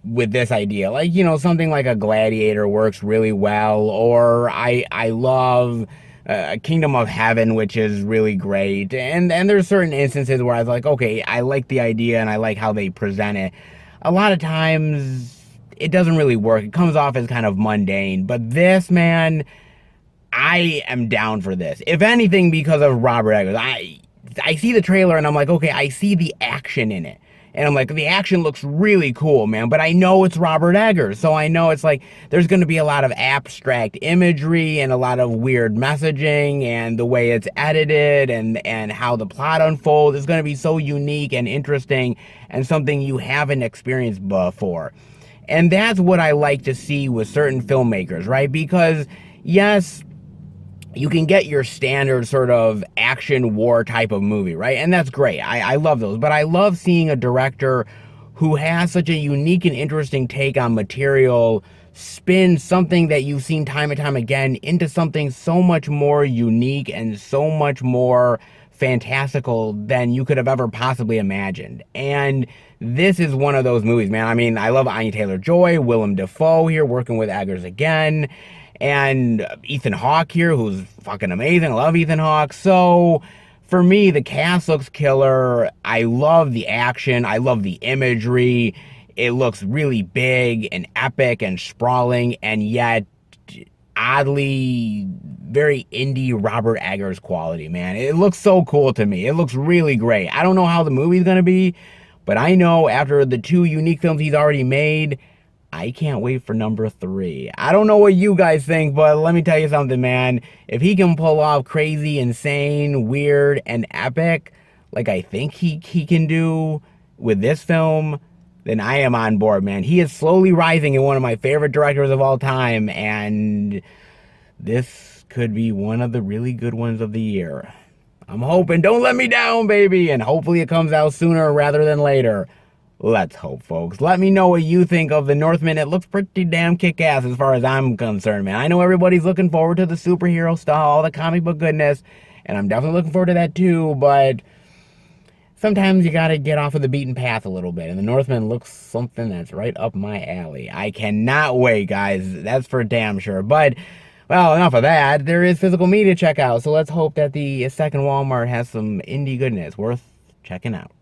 with this idea. Like, you know, something like a Gladiator works really well, or I love Kingdom of Heaven, which is really great. And there's certain instances where I was like, okay, I like the idea and I like how they present it. A lot of times it doesn't really work. It comes off as kind of mundane. But this, man, I am down for this. If anything, because of Robert Eggers. I see the trailer and I'm like, okay, I see the action in it. And I'm like, the action looks really cool, man. But I know it's Robert Eggers. So I know it's like, there's going to be a lot of abstract imagery and a lot of weird messaging, and the way it's edited and how the plot unfolds is going to be so unique and interesting and something you haven't experienced before. And that's what I like to see with certain filmmakers, right? Because, yes, you can get your standard sort of action war type of movie, right? And that's great. I love those. But I love seeing a director who has such a unique and interesting take on material spin something that you've seen time and time again into something so much more unique and so much more fantastical than you could have ever possibly imagined. And this is one of those movies, man. I mean, I love Anya Taylor-Joy, Willem Dafoe here working with Eggers again, and Ethan Hawke here, who's fucking amazing. I love Ethan Hawke. So for me, the cast looks killer. I love the action. I love the imagery. It looks really big and epic and sprawling, and yet oddly very indie Robert Eggers quality, man. It looks so cool to me. It looks really great. I don't know how the movie's gonna be, but I know after the 2 unique films he's already made, I can't wait for number 3. I don't know what you guys think, but let me tell you something, man. If he can pull off crazy, insane, weird, and epic, like I think he can do with this film, then I am on board, man. He is slowly rising in one of my favorite directors of all time, and this could be one of the really good ones of the year. I'm hoping. Don't let me down, baby. And hopefully it comes out sooner rather than later. Let's hope, folks. Let me know what you think of the Northman. It looks pretty damn kick-ass as far as I'm concerned, man. I know everybody's looking forward to the superhero stuff, all the comic book goodness, and I'm definitely looking forward to that too, but sometimes you gotta get off of the beaten path a little bit, and the Northman looks something that's right up my alley. I cannot wait, guys. That's for damn sure. But, well, enough of that. There is physical media to check out, so let's hope that the second Walmart has some indie goodness worth checking out.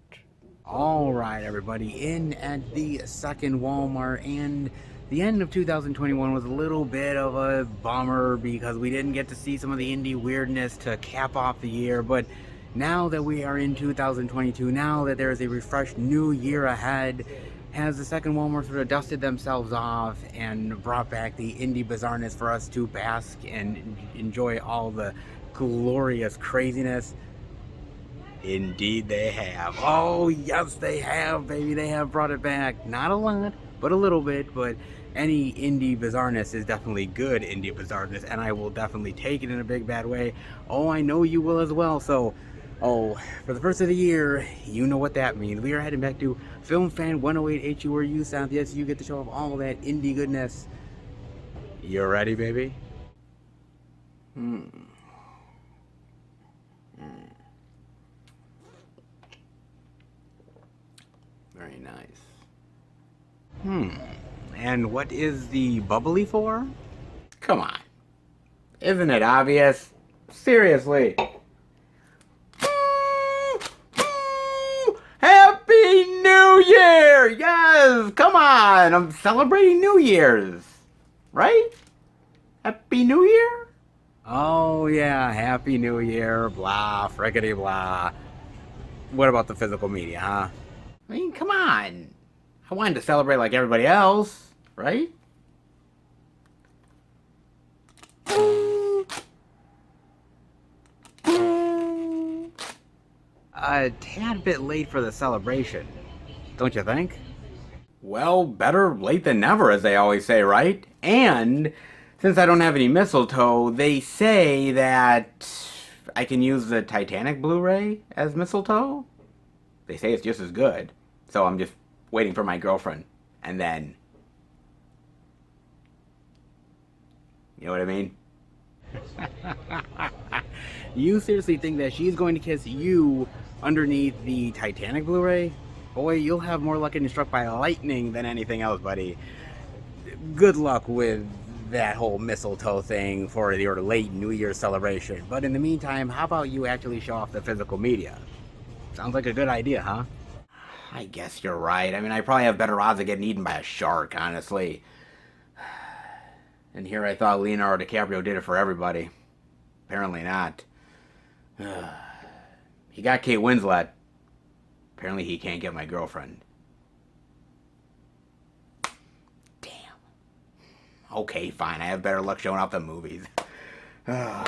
All right, everybody, in at the second Walmart, and the end of 2021 was a little bit of a bummer because we didn't get to see some of the indie weirdness to cap off the year, but now that we are in 2022, now that there is a refreshed new year ahead, has the second Walmart sort of dusted themselves off and brought back the indie bizarreness for us to bask and enjoy all the glorious craziness? Indeed they have. Oh yes, they have, baby. They have brought it back. Not a lot, but a little bit. But any indie bizarreness is definitely good indie bizarreness, and I will definitely take it in a big bad way. Oh, I know you will as well. So, oh, for the first of the year, you know what that means. We are heading back to Film Fan 108 HU, where you sound. Yes, you get to show off all that indie goodness. You ready, baby? Very nice. And what is the bubbly for? Come on. Isn't it obvious? Seriously. Happy New Year! Yes! Come on! I'm celebrating New Year's. Right? Happy New Year? Oh, yeah. Happy New Year. Blah. Frickety blah. What about the physical media, huh? I mean, come on. I wanted to celebrate like everybody else, right? a tad bit late for the celebration, don't you think? Well, better late than never, as they always say, right? And since I don't have any mistletoe, they say that I can use the Titanic Blu-ray as mistletoe. They say it's just as good. So I'm just waiting for my girlfriend. And then, you know what I mean? You seriously think that she's going to kiss you underneath the Titanic Blu-ray? Boy, you'll have more luck getting struck by lightning than anything else, buddy. Good luck with that whole mistletoe thing for your late New Year's celebration. But in the meantime, how about you actually show off the physical media? Sounds like a good idea, huh? I guess you're right. I mean, I probably have better odds of getting eaten by a shark, honestly. And here I thought Leonardo DiCaprio did it for everybody. Apparently not. He got Kate Winslet. Apparently he can't get my girlfriend. Damn. Okay, fine. I have better luck showing off the movies. While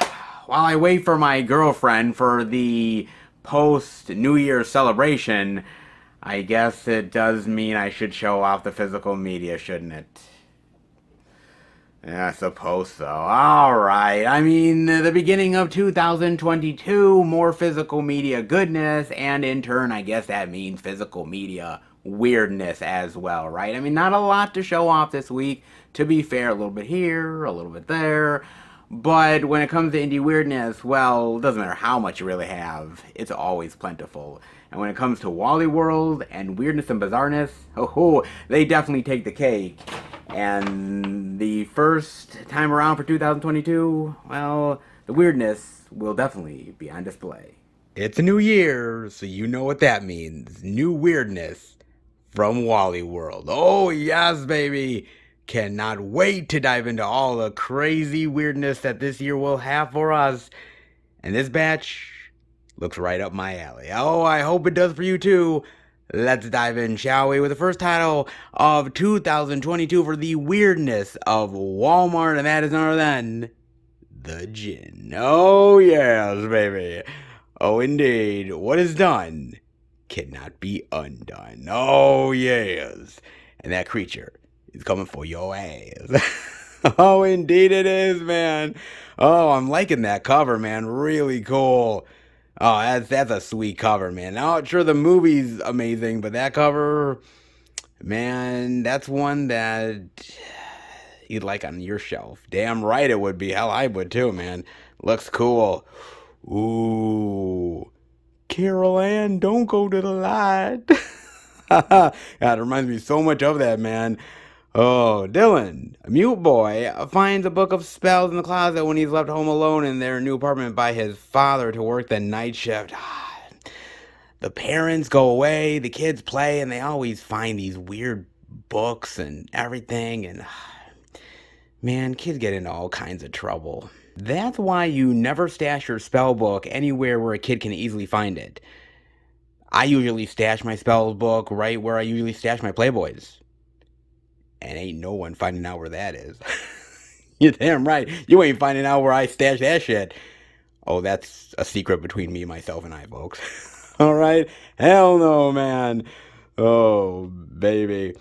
I wait for my girlfriend for the post-New Year's celebration, I guess it does mean I should show off the physical media, shouldn't it? Yeah, I suppose so. Alright, I mean, the beginning of 2022, more physical media goodness, and in turn, I guess that means physical media weirdness as well, right? I mean, not a lot to show off this week. To be fair, a little bit here, a little bit there. But when it comes to indie weirdness, well, it doesn't matter how much you really have, it's always plentiful. And when it comes to Wally World and weirdness and bizarreness, oh, they definitely take the cake. And the first time around for 2022, well, the weirdness will definitely be on display. It's a new year, so you know what that means. New weirdness from Wally World. Oh, yes, baby. Cannot wait to dive into all the crazy weirdness that this year will have for us. And this batch looks right up my alley. Oh, I hope it does for you too. Let's dive in, shall we, with the first title of 2022 for the weirdness of Walmart, and that is none other than the Djinn. Oh, yes, baby. Oh, indeed. What is done cannot be undone. Oh, yes. And that creature is coming for your ass. Oh, indeed it is, man. Oh, I'm liking that cover, man. Really cool. Oh, that's a sweet cover, man. Now, sure, the movie's amazing, but that cover, man, that's one that you'd like on your shelf. Damn right it would be. Hell, I would too, man. Looks cool. Ooh. Carol Ann, don't go to the light. God, it reminds me so much of that, man. Oh, Dylan, a mute boy, finds a book of spells in the closet when he's left home alone in their new apartment by his father to work the night shift. The parents go away, the kids play, and they always find these weird books and everything. And man, kids get into all kinds of trouble. That's why you never stash your spell book anywhere where a kid can easily find it. I usually stash my spell book right where I usually stash my Playboys. And ain't no one finding out where that is. You're damn right. You ain't finding out where I stash that shit. Oh, that's a secret between me, myself, and I, folks. Alright? Hell no, man. Oh, baby.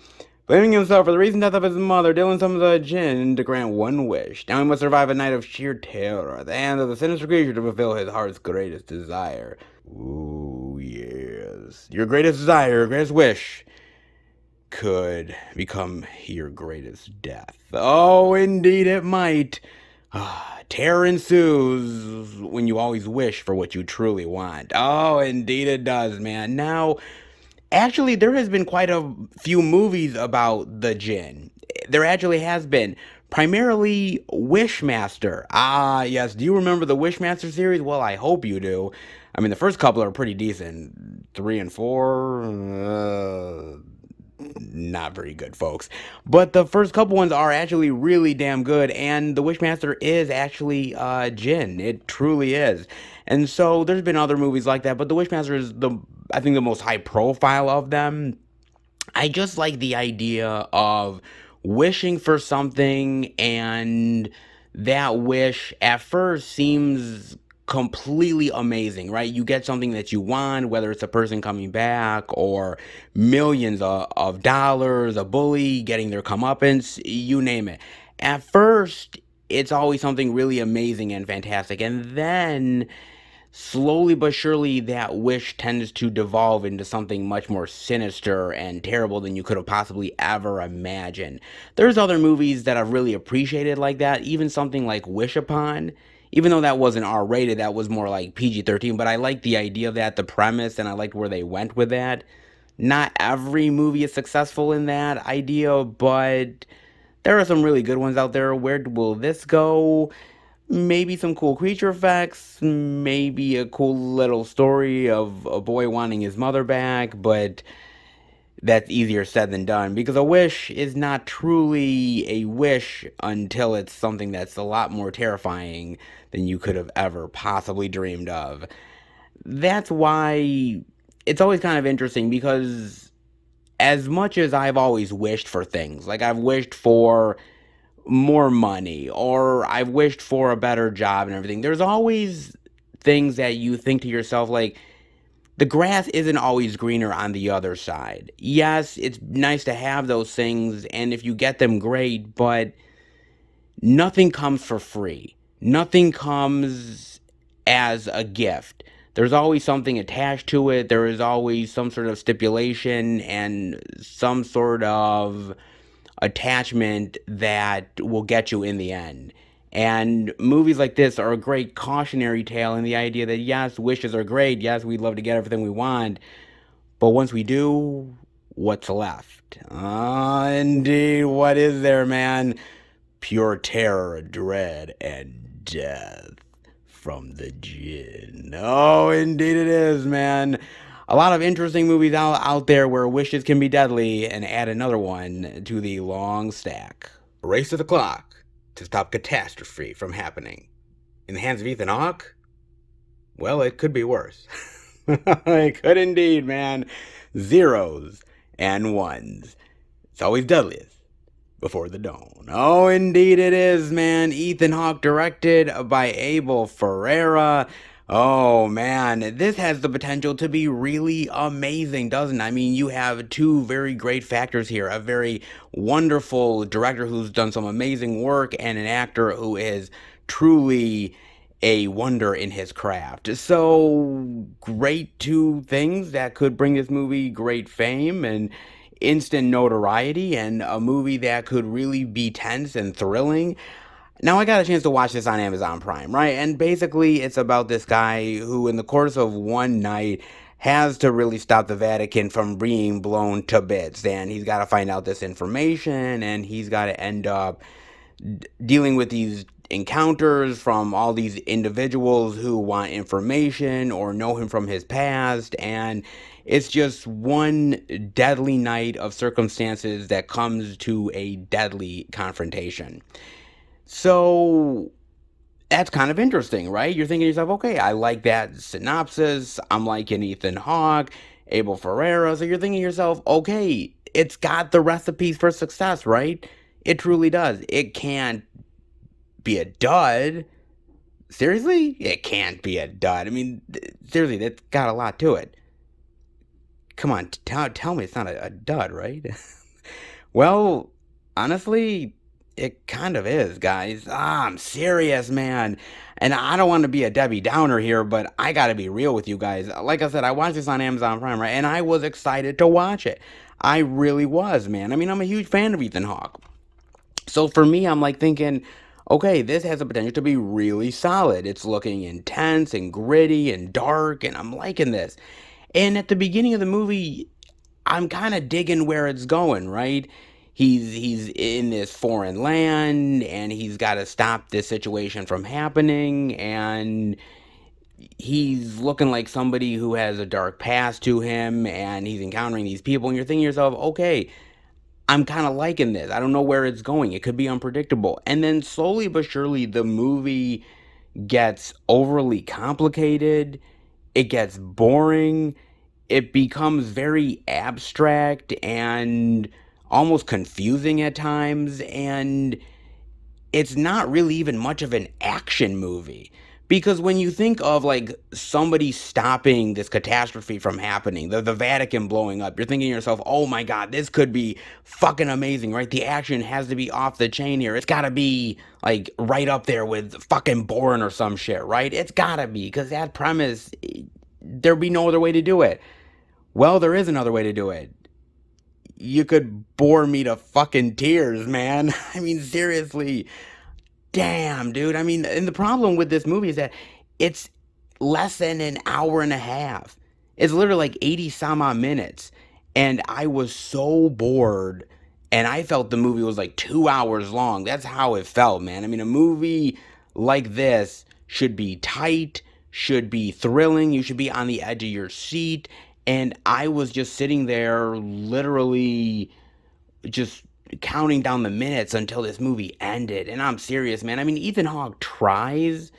Blaming himself for the recent death of his mother, Dylan summons a Djinn to grant one wish. Now he must survive a night of sheer terror at the hands of the sinister creature to fulfill his heart's greatest desire. Ooh, yes. Your greatest desire, your greatest wish could become your greatest death. Oh, indeed it might. Terror ensues when you always wish for what you truly want. Oh, indeed it does, man. Now, actually, there has been quite a few movies about the Djinn. There actually has been. Primarily Wishmaster. Ah, yes. Do you remember the Wishmaster series? Well, I hope you do. I mean, the first couple are pretty decent. 3 and 4... not very good, folks. But the first couple ones are actually really damn good, and the Wishmaster is actually Djinn. It truly is. And so there's been other movies like that, but the Wishmaster is I think the most high profile of them. I just like the idea of wishing for something, and that wish at first seems completely amazing, right? You get something that you want, whether it's a person coming back or millions of dollars, a bully getting their comeuppance, you name it. At first, it's always something really amazing and fantastic. And then slowly but surely that wish tends to devolve into something much more sinister and terrible than you could have possibly ever imagined. There's other movies that I've really appreciated like that, even something like Wish Upon. Even though that wasn't R rated, that was more like PG-13, but I liked the idea of that, the premise, and I liked where they went with that. Not every movie is successful in that idea, but there are some really good ones out there. Where will this go? Maybe some cool creature effects, maybe a cool little story of a boy wanting his mother back, but that's easier said than done because a wish is not truly a wish until it's something that's a lot more terrifying than you could have ever possibly dreamed of. That's why it's always kind of interesting because as much as I've always wished for things, like I've wished for more money or I've wished for a better job and everything. There's always things that you think to yourself like the grass isn't always greener on the other side. Yes, it's nice to have those things and if you get them great, but nothing comes for free. Nothing comes as a gift. There's always something attached to it. There is always some sort of stipulation and some sort of attachment that will get you in the end. And movies like this are a great cautionary tale in the idea that yes, wishes are great. Yes, we'd love to get everything we want. But once we do, what's left? Ah, indeed, what is there, man? Pure terror, dread, and death from the Djinn. Oh, indeed it is, man. A lot of interesting movies out there where wishes can be deadly, and add another one to the long stack. Race to the clock to stop catastrophe from happening. In the hands of Ethan Hawke? Well, it could be worse. It could indeed, man. Zeros and ones. It's always deadliest before the dawn. Oh, indeed it is, man. Ethan Hawke directed by Abel Ferreira. Oh, man. This has the potential to be really amazing, doesn't it? I mean, you have two very great factors here. A very wonderful director who's done some amazing work and an actor who is truly a wonder in his craft. So, great two things that could bring this movie great fame and instant notoriety and a movie that could really be tense and thrilling. Now, I got a chance to watch this on Amazon Prime, right? And basically, it's about this guy who, in the course of one night, has to really stop the Vatican from being blown to bits. And he's got to find out this information, and he's got to end up dealing with these encounters from all these individuals who want information or know him from his past, and it's just one deadly night of circumstances that comes to a deadly confrontation. So that's kind of interesting, right? You're thinking to yourself, okay, I like that synopsis. I'm liking Ethan Hawke, Abel Ferreira. So you're thinking to yourself, okay, it's got the recipes for success, right? It truly does. It can't be a dud. Seriously? It can't be a dud. I mean, seriously, that's got a lot to it. Come on, tell me it's not a dud, right? Well, honestly, it kind of is, guys. I'm serious, man. And I don't want to be a Debbie Downer here, but I got to be real with you guys. Like I said, I watched this on Amazon Prime, right? And I was excited to watch it. I really was, man. I mean, I'm a huge fan of Ethan Hawke. So for me, I'm like thinking, okay, this has the potential to be really solid. It's looking intense and gritty and dark, and I'm liking this. And at the beginning of the movie, I'm kind of digging where it's going, right? He's in this foreign land and he's got to stop this situation from happening and he's looking like somebody who has a dark past to him and he's encountering these people and you're thinking to yourself, okay, I'm kind of liking this. I don't know where it's going. It could be unpredictable. And then slowly but surely the movie gets overly complicated. It gets boring. It becomes very abstract and almost confusing at times. And it's not really even much of an action movie. Because when you think of like somebody stopping this catastrophe from happening, the Vatican blowing up, you're thinking to yourself, oh my God, this could be fucking amazing, right? The action has to be off the chain here. It's gotta be like right up there with fucking Bourne or some shit, right? It's gotta be, because that premise, there'd be no other way to do it. Well, there is another way to do it. You could bore me to fucking tears, man. I mean, seriously. Damn, dude. I mean, and the problem with this movie is that it's less than an hour and a half. It's literally like 80 some odd minutes. And I was so bored. And I felt the movie was like 2 hours long. That's how it felt, man. I mean, a movie like this should be tight, should be thrilling. You should be on the edge of your seat. And I was just sitting there, literally just counting down the minutes until this movie ended. And I'm serious, man. I mean, Ethan Hawke tries,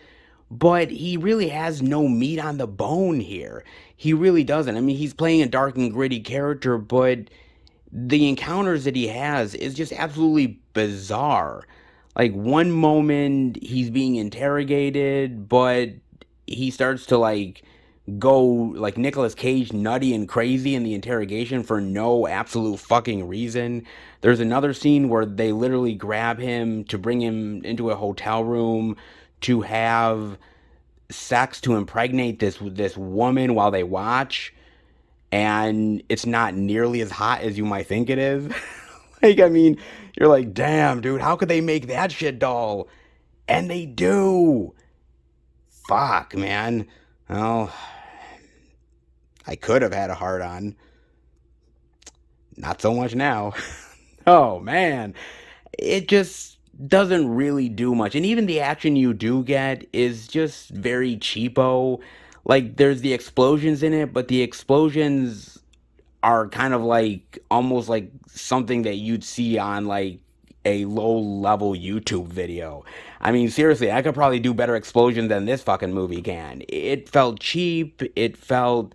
but he really has no meat on the bone here. He really doesn't. I mean, he's playing a dark and gritty character, but the encounters that he has is just absolutely bizarre. Like one moment he's being interrogated, but he starts to like go like Nicolas Cage nutty and crazy in the interrogation for no absolute fucking reason. There's another scene where they literally grab him to bring him into a hotel room to have sex to impregnate this woman while they watch, and it's not nearly as hot as you might think it is. Like, I mean, you're like, damn, dude, how could they make that shit dull? And they do. Fuck, man. Well, I could have had a hard on. Not so much now. Oh, man. It just doesn't really do much. And even the action you do get is just very cheapo. Like, there's the explosions in it, but the explosions are kind of like almost like something that you'd see on like a low level YouTube video. I mean, seriously, I could probably do better explosions than this fucking movie can. It felt cheap. It felt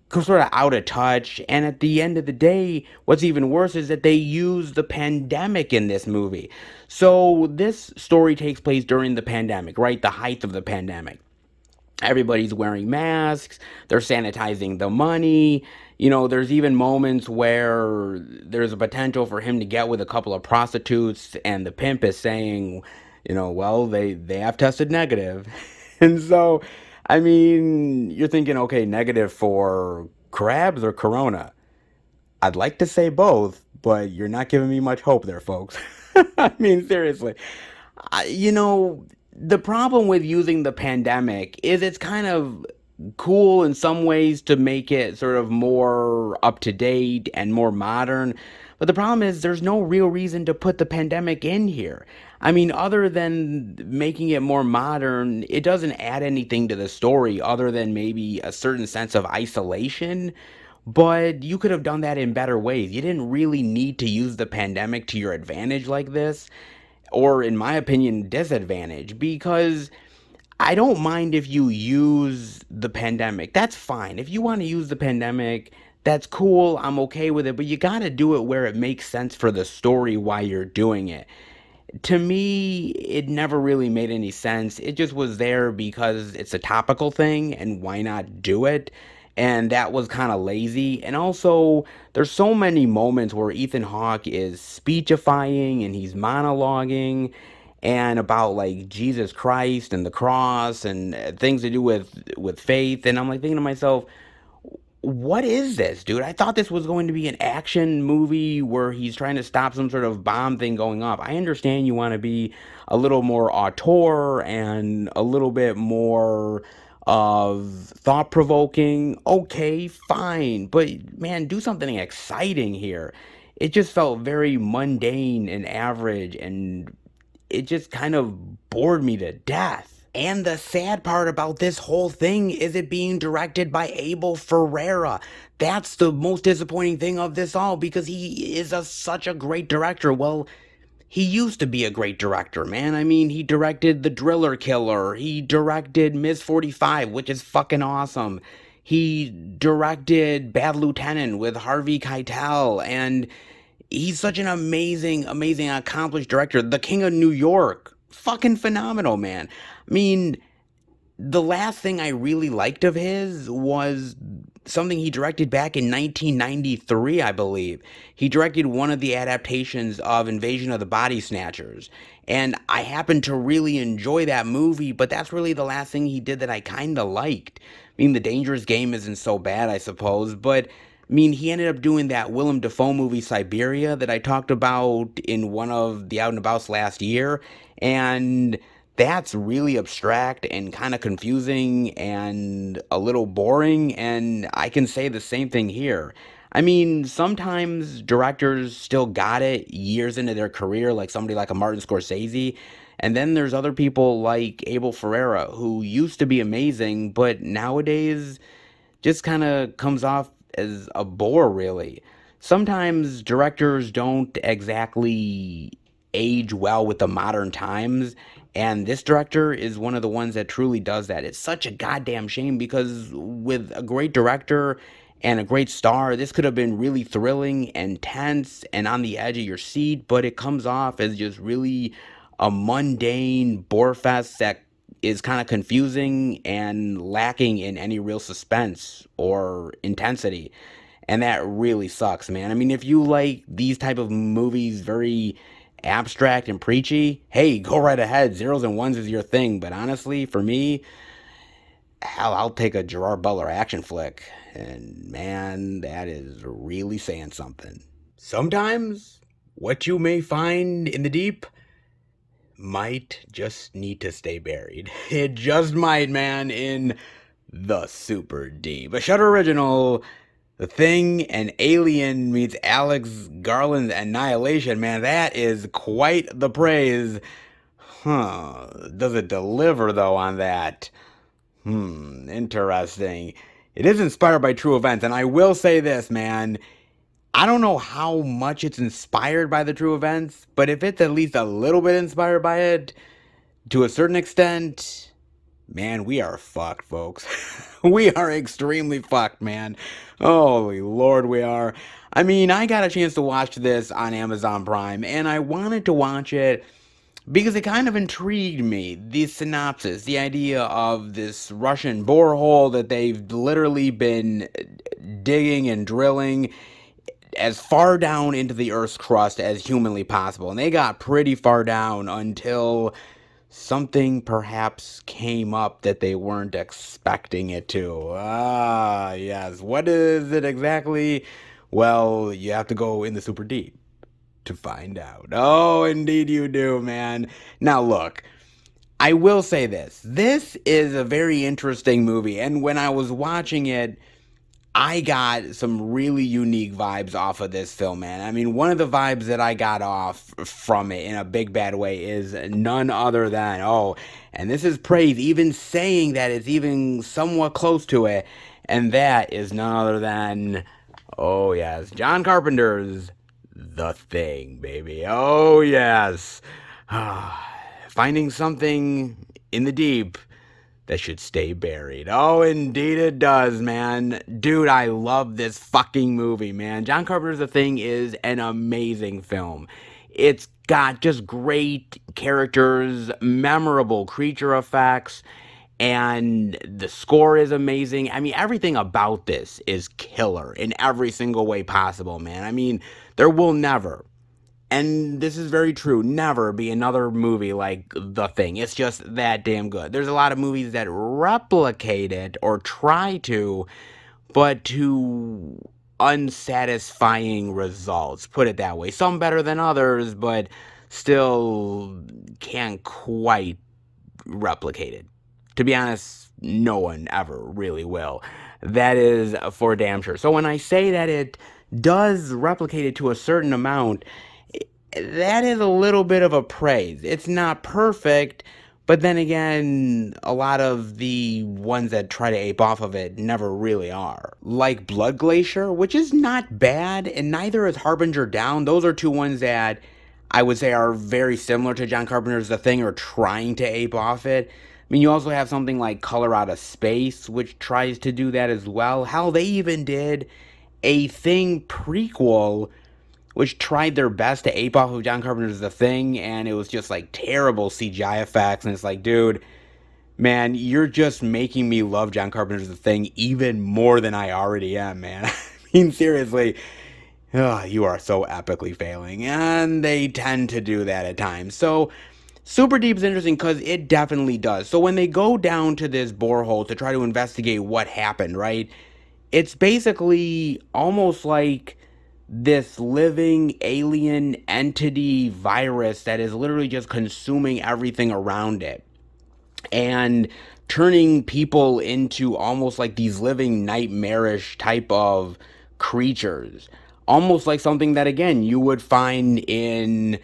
sort of out of touch. And at the end of the day, what's even worse is that they use the pandemic in this movie. So this story takes place during the pandemic, right? The height of the pandemic. Everybody's wearing masks, they're sanitizing the money. You know, there's even moments where there's a potential for him to get with a couple of prostitutes, and the pimp is saying, you know, well, they have tested negative. And so, I mean, you're thinking, okay, negative for crabs or corona? I'd like to say both, but you're not giving me much hope there, folks. I mean, seriously. You know, the problem with using the pandemic is it's kind of cool in some ways to make it sort of more up to date and more modern. But the problem is there's no real reason to put the pandemic in here. I mean, other than making it more modern, it doesn't add anything to the story other than maybe a certain sense of isolation. But you could have done that in better ways. You didn't really need to use the pandemic to your advantage like this, or in my opinion, disadvantage, because I don't mind if you use the pandemic. That's fine. If you want to use the pandemic, that's cool. I'm okay with it, but you got to do it where it makes sense for the story while you're doing it. To me, it never really made any sense. It just was there because it's a topical thing, and why not do it? And that was kind of lazy. And also, there's so many moments where Ethan Hawke is speechifying and he's monologuing and about like Jesus Christ and the cross and things to do with faith. And I'm like thinking to myself, what is this, dude? I thought this was going to be an action movie where he's trying to stop some sort of bomb thing going off. I understand you want to be a little more auteur and a little bit more of thought provoking. Okay, fine. But man, do something exciting here. It just felt very mundane and average, and it just kind of bored me to death. And the sad part about this whole thing is it being directed by Abel Ferreira. That's the most disappointing thing of this all, because he is such a great director. Well, he used to be a great director, man. I mean, he directed The Driller Killer. He directed Ms. 45, which is fucking awesome. He directed Bad Lieutenant with Harvey Keitel, and he's such an amazing, amazing, accomplished director. The King of New York, fucking phenomenal, man. I mean, the last thing I really liked of his was something he directed back in 1993, I believe. He directed one of the adaptations of Invasion of the Body Snatchers. And I happened to really enjoy that movie, but that's really the last thing he did that I kind of liked. I mean, The Dangerous Game isn't so bad, I suppose, but I mean, he ended up doing that Willem Dafoe movie Siberia that I talked about in one of the Out and Abouts last year. And that's really abstract and kind of confusing and a little boring, and I can say the same thing here. I mean, sometimes directors still got it years into their career, like somebody like a Martin Scorsese, and then there's other people like Abel Ferreira, who used to be amazing, but nowadays just kind of comes off as a bore, really. Sometimes directors don't exactly age well with the modern times, and this director is one of the ones that truly does that. It's such a goddamn shame because with a great director and a great star, this could have been really thrilling and tense and on the edge of your seat, but it comes off as just really a mundane bore fest that is kind of confusing and lacking in any real suspense or intensity. And that really sucks, man. I mean, if you like these type of movies very abstract and preachy, hey, go right ahead. Zeros and ones is your thing. But honestly, for me, hell, I'll take a Gerard Butler action flick. And man, that is really saying something. Sometimes what you may find in the deep might just need to stay buried. It just might, man, in the Superdeep. A Shudder original, The Thing and Alien meets Alex Garland's Annihilation, man, that is quite the praise. Huh. Does it deliver, though, on that? Interesting. It is inspired by true events, and I will say this, man. I don't know how much it's inspired by the true events, but if it's at least a little bit inspired by it, to a certain extent, man, we are fucked, folks. We are extremely fucked, man. Holy Lord, we are. I mean, I got a chance to watch this on Amazon Prime, and I wanted to watch it because it kind of intrigued me. The synopsis, the idea of this Russian borehole that they've literally been digging and drilling as far down into the Earth's crust as humanly possible. And they got pretty far down until something perhaps came up that they weren't expecting it to. Ah, yes. What is it exactly? Well, you have to go in the super deep to find out. Oh, indeed you do, man. Now, look. I will say this. This is a very interesting movie, and when I was watching it, I got some really unique vibes off of this film, man. I mean, one of the vibes that I got off from it in a big bad way is none other than, oh, and this is praise, even saying that it's even somewhat close to it, and that is none other than, oh, yes, John Carpenter's The Thing, baby. Oh, yes. Finding something in the deep that should stay buried. Oh, indeed it does, man. Dude, I love this fucking movie, man. John Carpenter's The Thing is an amazing film. It's got just great characters, memorable creature effects, and the score is amazing. I mean, everything about this is killer in every single way possible, man. I mean, there will never, and this is very true, never be another movie like The Thing. It's just that damn good. There's a lot of movies that replicate it or try to, but to unsatisfying results. Put it that way. Some better than others, but still can't quite replicate it. To be honest, no one ever really will. That is for damn sure. So when I say that it does replicate it to a certain amount, that is a little bit of a praise. It's not perfect, but then again, a lot of the ones that try to ape off of it never really are. Like Blood Glacier, which is not bad, and neither is Harbinger Down. Those are two ones that I would say are very similar to John Carpenter's The Thing, or trying to ape off it. I mean, you also have something like Color Out of Space, which tries to do that as well. Hell, they even did a Thing prequel which tried their best to ape off of John Carpenter's The Thing, and it was just like terrible CGI effects, and it's like, dude, Man, you're just making me love John Carpenter's The Thing even more than I already am, man. I mean, seriously, you are so epically failing, and they tend to do that at times. So, Super Deep is interesting because it definitely does. So, when they go down to this borehole to try to investigate what happened, right? It's basically almost like this living alien entity virus that is literally just consuming everything around it and turning people into almost like these living nightmarish type of creatures. Almost like something that, again, you would find in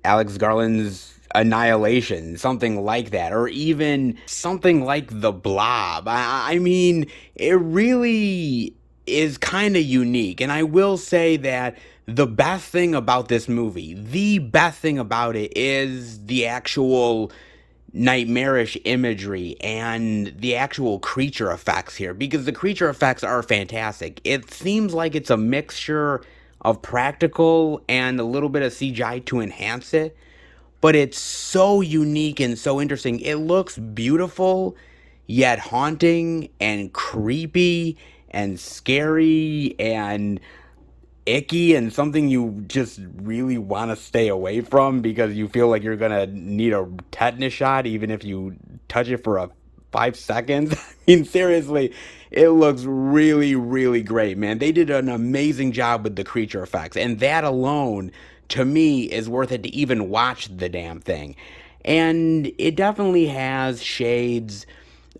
Alex Garland's Annihilation, something like that, or even something like The Blob. I mean, it really is kind of unique. And I will say that the best thing about this movie, the best thing about it, is the actual nightmarish imagery and the actual creature effects here, because the creature effects are fantastic. It seems like it's a mixture of practical and a little bit of CGI to enhance it, but it's so unique and so interesting. It looks beautiful, yet haunting and creepy and scary and icky and something you just really want to stay away from because you feel like you're gonna need a tetanus shot even if you touch it for a 5 seconds. I mean, seriously, it looks really, really great, man. They did an amazing job with the creature effects, and that alone, to me, is worth it to even watch the damn thing. And it definitely has shades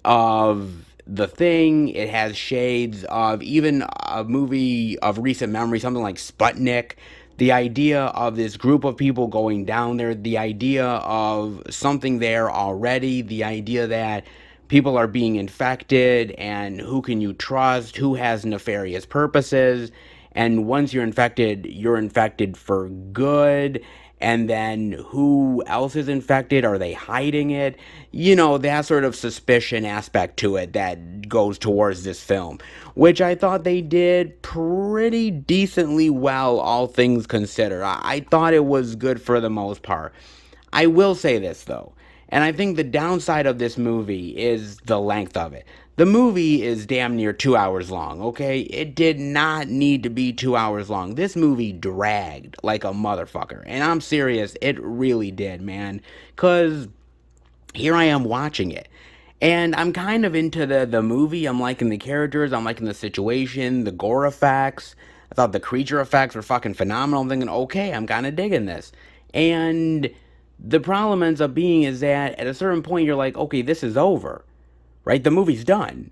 of The Thing. It has shades of even a movie of recent memory, something like Sputnik. The idea of this group of people going down there, the idea of something there already, the idea that people are being infected and who can you trust, who has nefarious purposes, and once you're infected for good, and then who else is infected? Are they hiding it? You know, that sort of suspicion aspect to it that goes towards this film, which I thought they did pretty decently well, all things considered. I thought it was good for the most part. I will say this though, and I think the downside of this movie is the length of it. The movie is damn near 2 hours long, okay? It did not need to be 2 hours long. This movie dragged like a motherfucker. And I'm serious, it really did, man. Because here I am watching it. And I'm kind of into the movie. I'm liking the characters. I'm liking the situation, the gore effects. I thought the creature effects were fucking phenomenal. I'm thinking, okay, I'm kind of digging this. And the problem ends up being is that at a certain point, you're like, okay, this is over, right? The movie's done.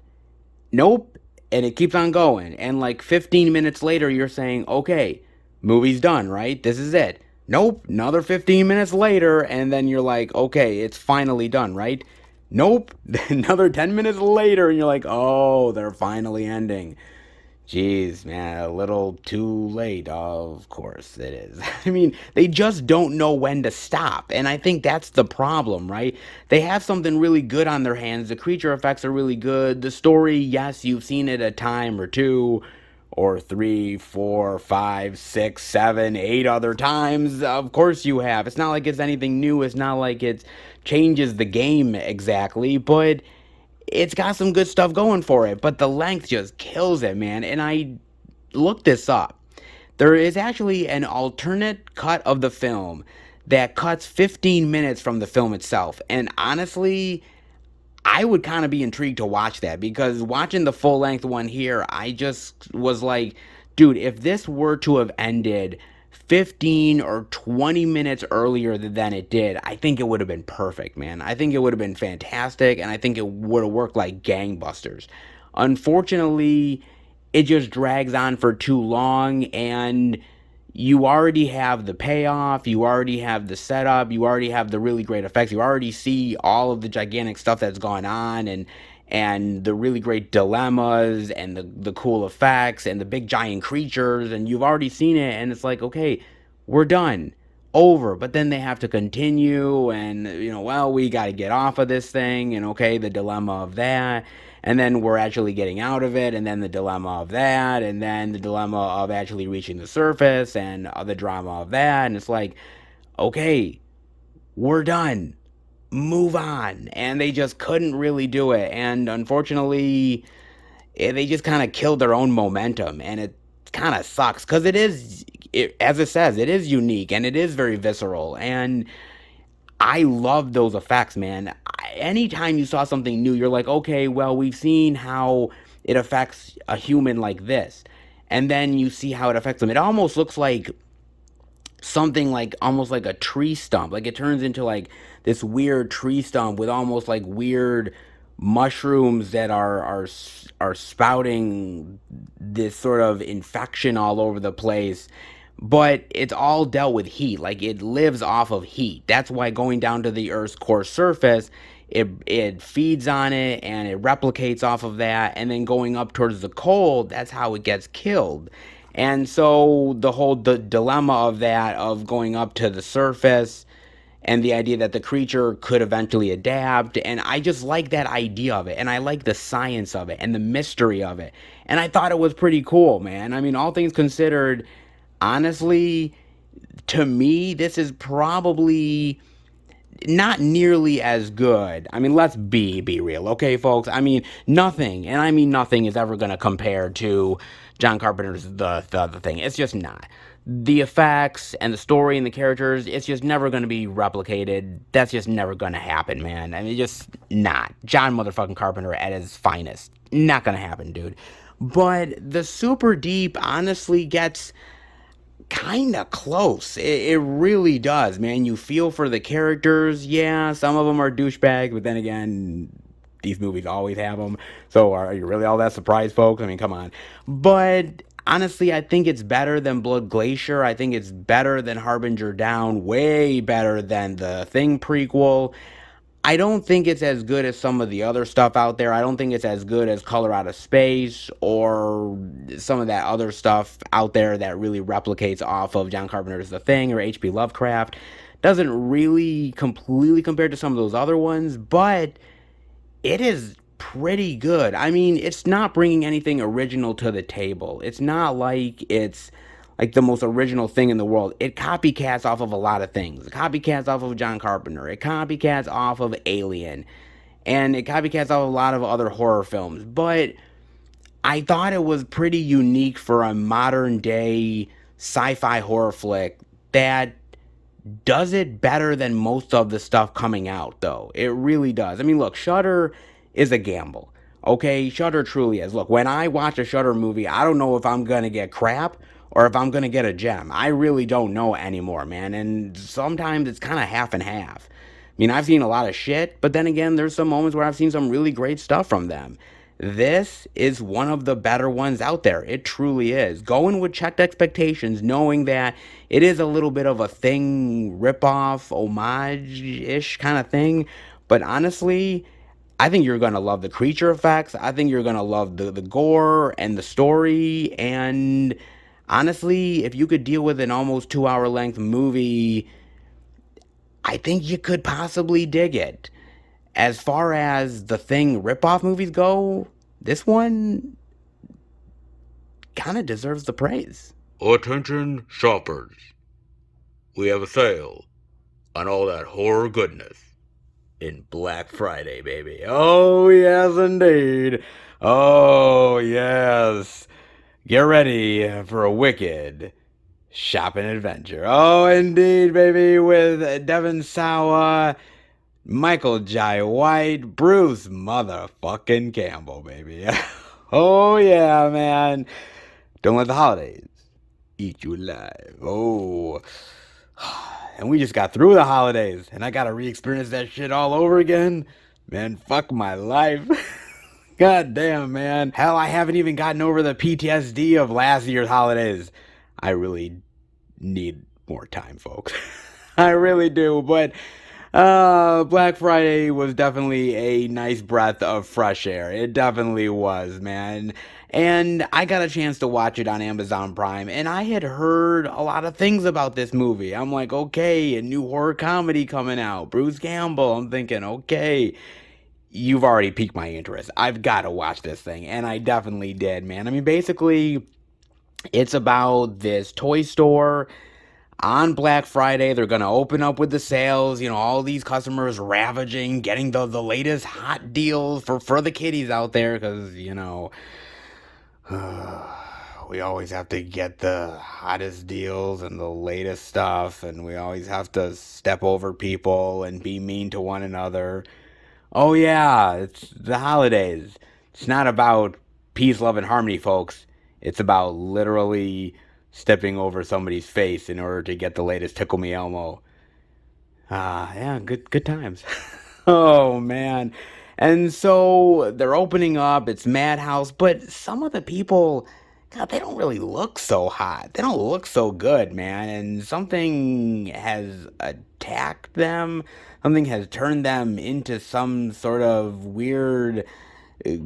Nope. And it keeps on going. And like 15 minutes later, you're saying, okay, movie's done, right? This is it. Nope. Another 15 minutes later. And then you're like, okay, it's finally done, right? Nope. Another 10 minutes later. And you're like, oh, they're finally ending. Jeez, man, a little too late. Of course it is. I mean, they just don't know when to stop. And I think that's the problem, right? They have something really good on their hands. The creature effects are really good. The story, yes, you've seen it a time or two, or three, four, five, six, seven, eight other times. Of course you have. It's not like it's anything new. It's not like it changes the game exactly, but it's got some good stuff going for it, but the length just kills it, man. And I looked this up. There is actually an alternate cut of the film that cuts 15 minutes from the film itself. And honestly, I would kind of be intrigued to watch that because watching the full length one here, I just was like, dude, if this were to have ended 15 or 20 minutes earlier than it did, I think it would have been perfect, man. I think it would have been fantastic, and I think it would have worked like gangbusters. Unfortunately, it just drags on for too long, and you already have the payoff, you already have the setup, you already have the really great effects, you already see all of the gigantic stuff that's gone on, and the really great dilemmas and the cool effects and the big giant creatures, and you've already seen it, and it's like, okay, we're done, over. But then they have to continue, and well, we got to get off of this thing, and okay, the dilemma of that, and then we're actually getting out of it, and then the dilemma of that, and then the dilemma of actually reaching the surface, and the drama of that, and it's like, okay, we're done. move on, and they just couldn't really do it. And unfortunately, they just kind of killed their own momentum, and it kind of sucks because as it says, it is unique and it is very visceral, and I love those effects, man. Anytime you saw something new, you're like, okay, well, we've seen how it affects a human like this, and then you see how it affects them. It almost looks like something like almost like a tree stump. Like it turns into like this weird tree stump with almost like weird mushrooms that are spouting this sort of infection all over the place. But it's all dealt with heat. Like it lives off of heat. That's why going down to the Earth's core surface, it feeds on it and it replicates off of that, and then going up towards the cold, that's how it gets killed. And so the dilemma of that, of going up to the surface, and the idea that the creature could eventually adapt, and I just like that idea of it, and I like the science of it and the mystery of it, and I thought it was pretty cool, man. I mean, all things considered, honestly, to me, this is probably not nearly as good. I mean, let's be real, okay, folks? I mean, nothing, and I mean nothing, is ever gonna compare to John Carpenter's the thing. It's just not. The effects and the story and the characters, it's just never gonna be replicated. That's just never gonna happen, man. I mean, just not. John motherfucking Carpenter at his finest. Not gonna happen, dude. But the Superdeep honestly gets kind of close. It really does, man. You feel for the characters. Yeah, some of them are douchebags, but then again, these movies always have them. So are you really all that surprised, folks? I mean, come on. But honestly, I think it's better than Blood Glacier. I think it's better than Harbinger Down. Way better than the Thing prequel. I don't think it's as good as some of the other stuff out there. I don't think it's as good as Color Out of Space or some of that other stuff out there that really replicates off of John Carpenter's The Thing or H.P. Lovecraft. Doesn't really completely compare to some of those other ones, but it is pretty good. I mean, it's not bringing anything original to the table. It's not like it's like the most original thing in the world. It copycats off of a lot of things. It copycats off of John Carpenter. It copycats off of Alien. And it copycats off a lot of other horror films. But I thought it was pretty unique for a modern day sci-fi horror flick that does it better than most of the stuff coming out, though. It really does. I mean, look, Shudder is a gamble. Okay, Shudder truly is. Look, when I watch a Shudder movie, I don't know if I'm gonna get crap or if I'm gonna get a gem. I really don't know anymore, man. And sometimes it's kind of half and half. I mean, I've seen a lot of shit, but then again, there's some moments where I've seen some really great stuff from them. This is one of the better ones out there. It truly is. Going with checked expectations, knowing that it is a little bit of a Thing ripoff, homage-ish kind of thing. But honestly, I think you're gonna love the creature effects. I think you're gonna love the gore and the story. And honestly, if you could deal with an almost 2 hour length movie, I think you could possibly dig it. As far as the Thing ripoff movies go, this one kind of deserves the praise. Attention shoppers, we have a sale on all that horror goodness In Black Friday, baby. Oh, yes, indeed. Oh, yes. Get ready for a wicked shopping adventure. Oh, indeed, baby, with Devon Sawa, Michael Jai White, Bruce motherfucking Campbell, baby. Oh, yeah, man. Don't let the holidays eat you alive. Oh. And we just got through the holidays, and I gotta re-experience that shit all over again. Man, fuck my life. God damn, man. Hell, I haven't even gotten over the PTSD of last year's holidays. I really need more time, folks. I really do, but Black Friday was definitely a nice breath of fresh air. It definitely was, man. And I got a chance to watch it on Amazon Prime, and I had heard a lot of things about this movie. I'm like, okay, a new horror comedy coming out. Bruce Campbell. I'm thinking, okay, you've already piqued my interest. I've got to watch this thing, and I definitely did, man. I mean, basically, it's about this toy store On Black Friday, they're going to open up with the sales, all these customers ravaging, getting the latest hot deals for the kiddies out there, because, we always have to get the hottest deals and the latest stuff, and we always have to step over people and be mean to one another. Oh, yeah, it's the holidays. It's not about peace, love, and harmony, folks. It's about literally stepping over somebody's face in order to get the latest Tickle Me Elmo. Yeah, good times. Oh, man. And so they're opening up, it's Madhouse, but some of the people, God, they don't really look so hot. They don't look so good, man. And something has attacked them. Something has turned them into some sort of weird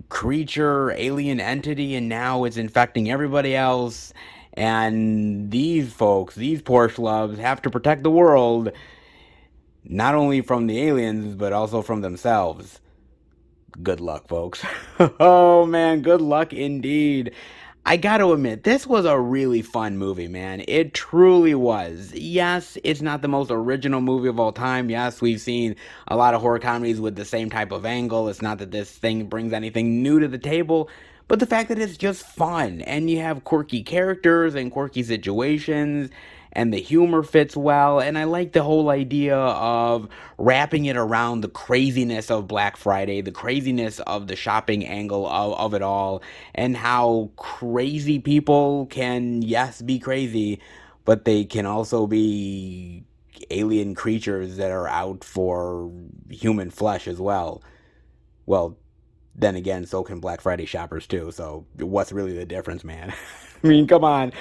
creature, alien entity, and now it's infecting everybody else. And these folks, these poor schlubs, have to protect the world, not only from the aliens, but also from themselves. Good luck, folks. Oh, man, good luck indeed. I gotta admit, this was a really fun movie, man. It truly was. Yes, it's not the most original movie of all time. Yes, we've seen a lot of horror comedies with the same type of angle. It's not that this thing brings anything new to the table, but the fact that it's just fun, and you have quirky characters and quirky situations, and the humor fits well, and I like the whole idea of wrapping it around the craziness of Black Friday, the craziness of the shopping angle of it all, and how crazy people can, yes, be crazy, but they can also be alien creatures that are out for human flesh as well. Well, then again, so can Black Friday shoppers too. So what's really the difference, man? I mean, come on.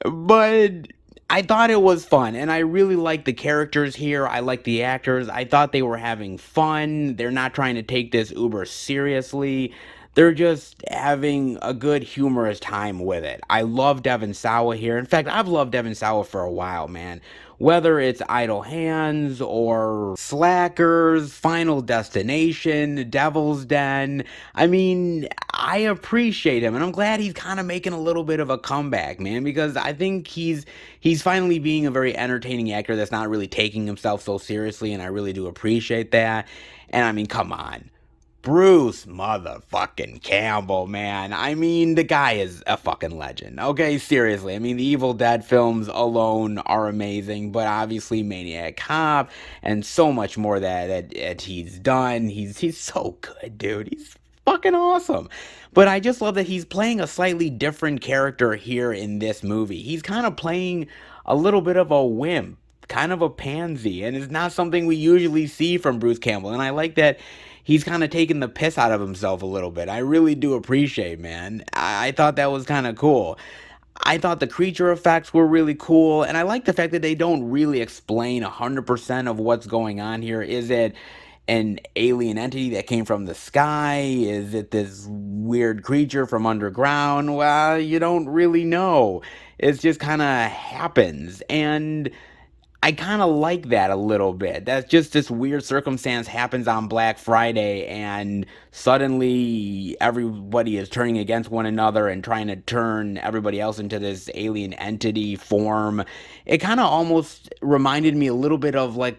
But I thought it was fun, and I really like the characters here. I like the actors. I thought they were having fun. They're not trying to take this uber seriously. They're just having a good humorous time with it. I love Devon Sawa here. In fact, I've loved Devon Sawa for a while, man. Whether it's Idle Hands or Slackers, Final Destination, Devil's Den. I mean, I appreciate him, and I'm glad he's kind of making a little bit of a comeback, man, because I think he's finally being a very entertaining actor that's not really taking himself so seriously, and I really do appreciate that. And I mean, come on. Bruce motherfucking Campbell, man. I mean, the guy is a fucking legend. Okay, seriously. I mean, the Evil Dead films alone are amazing, but obviously Maniac Cop and so much more that he's done. He's so good, dude. He's fucking awesome. But I just love that he's playing a slightly different character here in this movie. He's kind of playing a little bit of a wimp, kind of a pansy, and it's not something we usually see from Bruce Campbell. And I like that he's kind of taking the piss out of himself a little bit. I really do appreciate, man. I thought that was kind of cool. I thought the creature effects were really cool, and I like the fact that they don't really explain 100% of what's going on here. Is it an alien entity that came from the sky? Is it this weird creature from underground? Well, you don't really know. It just kind of happens, and I kind of like that a little bit. That's just this weird circumstance happens on Black Friday, and suddenly everybody is turning against one another and trying to turn everybody else into this alien entity form. It kind of almost reminded me a little bit of like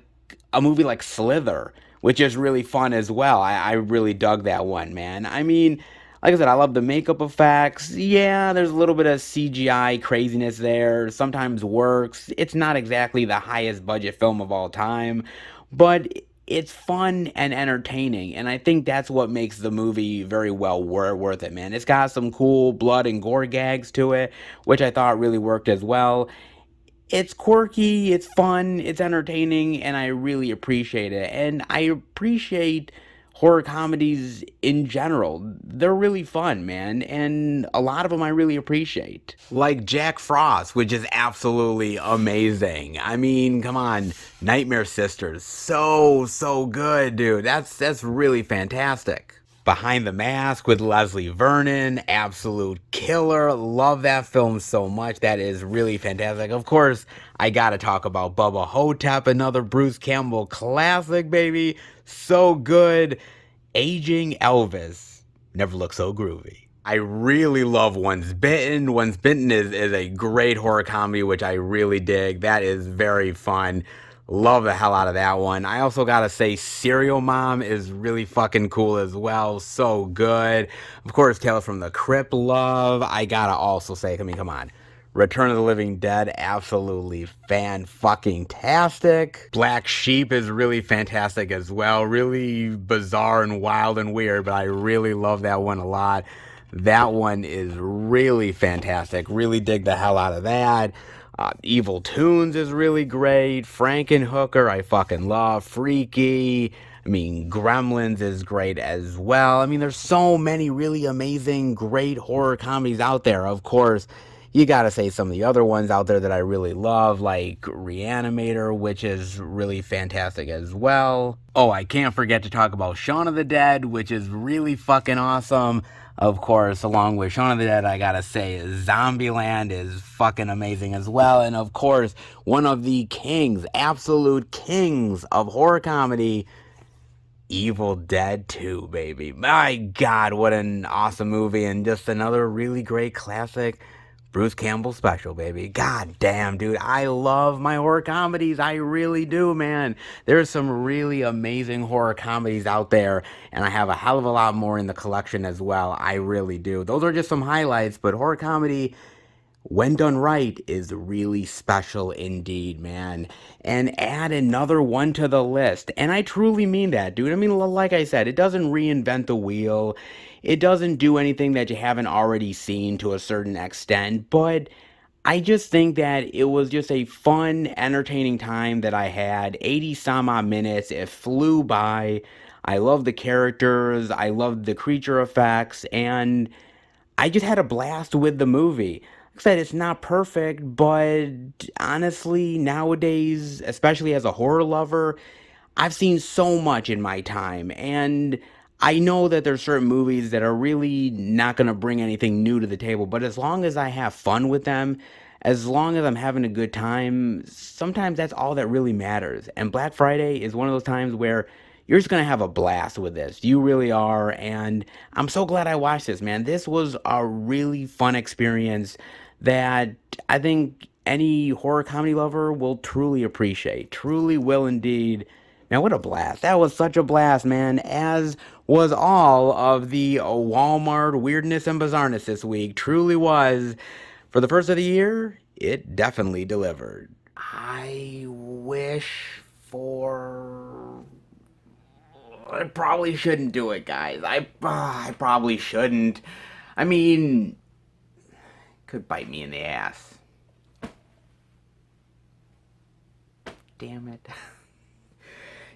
a movie like Slither, which is really fun as well. I really dug that one, man. I mean, like I said, I love the makeup effects. Yeah, there's a little bit of CGI craziness there. Sometimes works. It's not exactly the highest budget film of all time, but it's fun and entertaining. And I think that's what makes the movie very well worth it, man. It's got some cool blood and gore gags to it, which I thought really worked as well. It's quirky, it's fun, it's entertaining, and I really appreciate it. And I appreciate horror comedies in general. They're really fun, man, and a lot of them I really appreciate. Like Jack Frost, which is absolutely amazing. I mean, come on, Nightmare Sisters, so good, dude. That's really fantastic. Behind the Mask with Leslie Vernon, absolute killer. Love that film so much. That is really fantastic. Of course, I gotta talk about Bubba Hotep, another Bruce Campbell classic, baby. So good. Aging Elvis never looked so groovy. I really love Once Bitten. Once Bitten is a great horror comedy, which I really dig. That is very fun. Love the hell out of that one. I also gotta say, Serial Mom is really fucking cool as well. So good. Of course, Tales from the Crypt, love. I gotta also say, I mean, come on. Return of the Living Dead, absolutely fan-fucking-tastic. Black Sheep is really fantastic as well. Really bizarre and wild and weird, but I really love that one a lot. That one is really fantastic. Really dig the hell out of that. Evil Tunes is really great. Frankenhooker, I fucking love. Freaky. I mean, Gremlins is great as well. I mean, there's so many really amazing, great horror comedies out there. Of course, you gotta say some of the other ones out there that I really love, like Reanimator, which is really fantastic as well. Oh, I can't forget to talk about Shaun of the Dead, which is really fucking awesome. Of course, along with Shaun of the Dead, I gotta say Zombieland is fucking amazing as well. And of course, one of the kings, absolute kings of horror comedy, Evil Dead 2, baby. My God, what an awesome movie, and just another really great classic Bruce Campbell special, baby. God damn, dude. I love my horror comedies. I really do, man. There's some really amazing horror comedies out there, and I have a hell of a lot more in the collection as well. I really do. Those are just some highlights, but horror comedy, when done right, is really special indeed, man. And add another one to the list. And I truly mean that, dude. I mean, like I said, it doesn't reinvent the wheel. It doesn't do anything that you haven't already seen to a certain extent. But I just think that it was just a fun, entertaining time that I had. 80 some odd minutes. It flew by. I love the characters. I love the creature effects. And I just had a blast with the movie. Like I said, it's not perfect, but honestly, nowadays, especially as a horror lover, I've seen so much in my time, and I know that there's certain movies that are really not going to bring anything new to the table, but as long as I have fun with them, as long as I'm having a good time, sometimes that's all that really matters. And Black Friday is one of those times where you're just going to have a blast with this. You really are, and I'm so glad I watched this, man. This was a really fun experience that I think any horror comedy lover will truly appreciate. Truly will indeed. Man, what a blast. That was such a blast, man, as was all of the Walmart weirdness and bizarreness this week. Truly was. For the first of the year, it definitely delivered. I wish for... I probably shouldn't do it, guys. I probably shouldn't. I mean, could bite me in the ass. Damn it.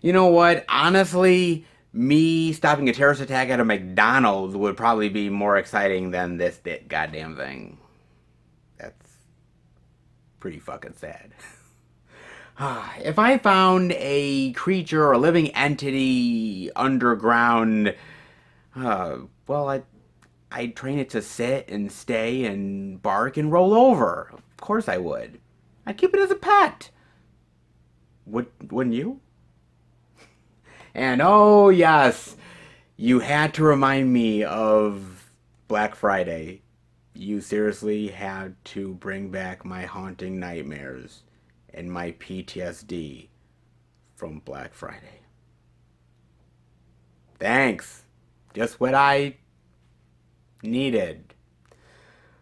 You know what? Honestly, me stopping a terrorist attack at a McDonald's would probably be more exciting than this goddamn thing. That's pretty fucking sad. If I found a creature or a living entity underground, well, I'd train it to sit and stay and bark and roll over. Of course I would. I'd keep it as a pet. Wouldn't you? And oh, yes, you had to remind me of Black Friday. You seriously had to bring back my haunting nightmares and my PTSD from Black Friday. Thanks. Just what I needed.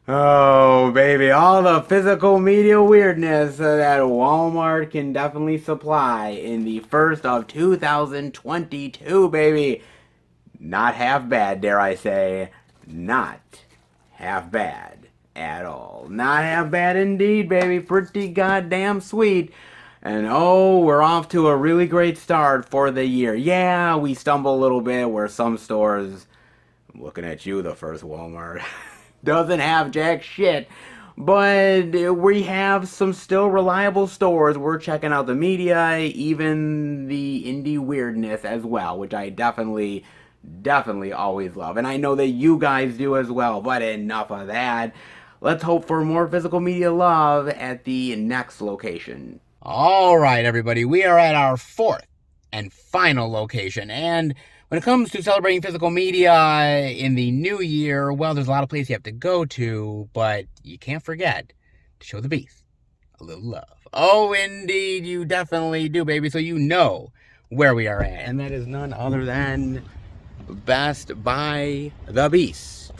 Oh, baby, all the physical media weirdness that Walmart can definitely supply in the first of 2022, baby. Not half bad, dare I say. Not half bad at all. Not half bad indeed, baby. Pretty goddamn sweet. And oh, we're off to a really great start for the year. Yeah, we stumble a little bit where some stores, I'm looking at you, the first Walmart, doesn't have jack shit. But we have some still reliable stores. We're checking out the media, even the indie weirdness as well, which I definitely always love. And I know that you guys do as well. But enough of that. Let's hope for more physical media love at the next location. All right, everybody. We are at our fourth and final location. And When it comes to celebrating physical media in the new year, well, there's a lot of places you have to go to, but you can't forget to show the beast a little love. Oh, indeed, you definitely do, baby. So you know where we are at. And that is none other than Best Buy the Beast.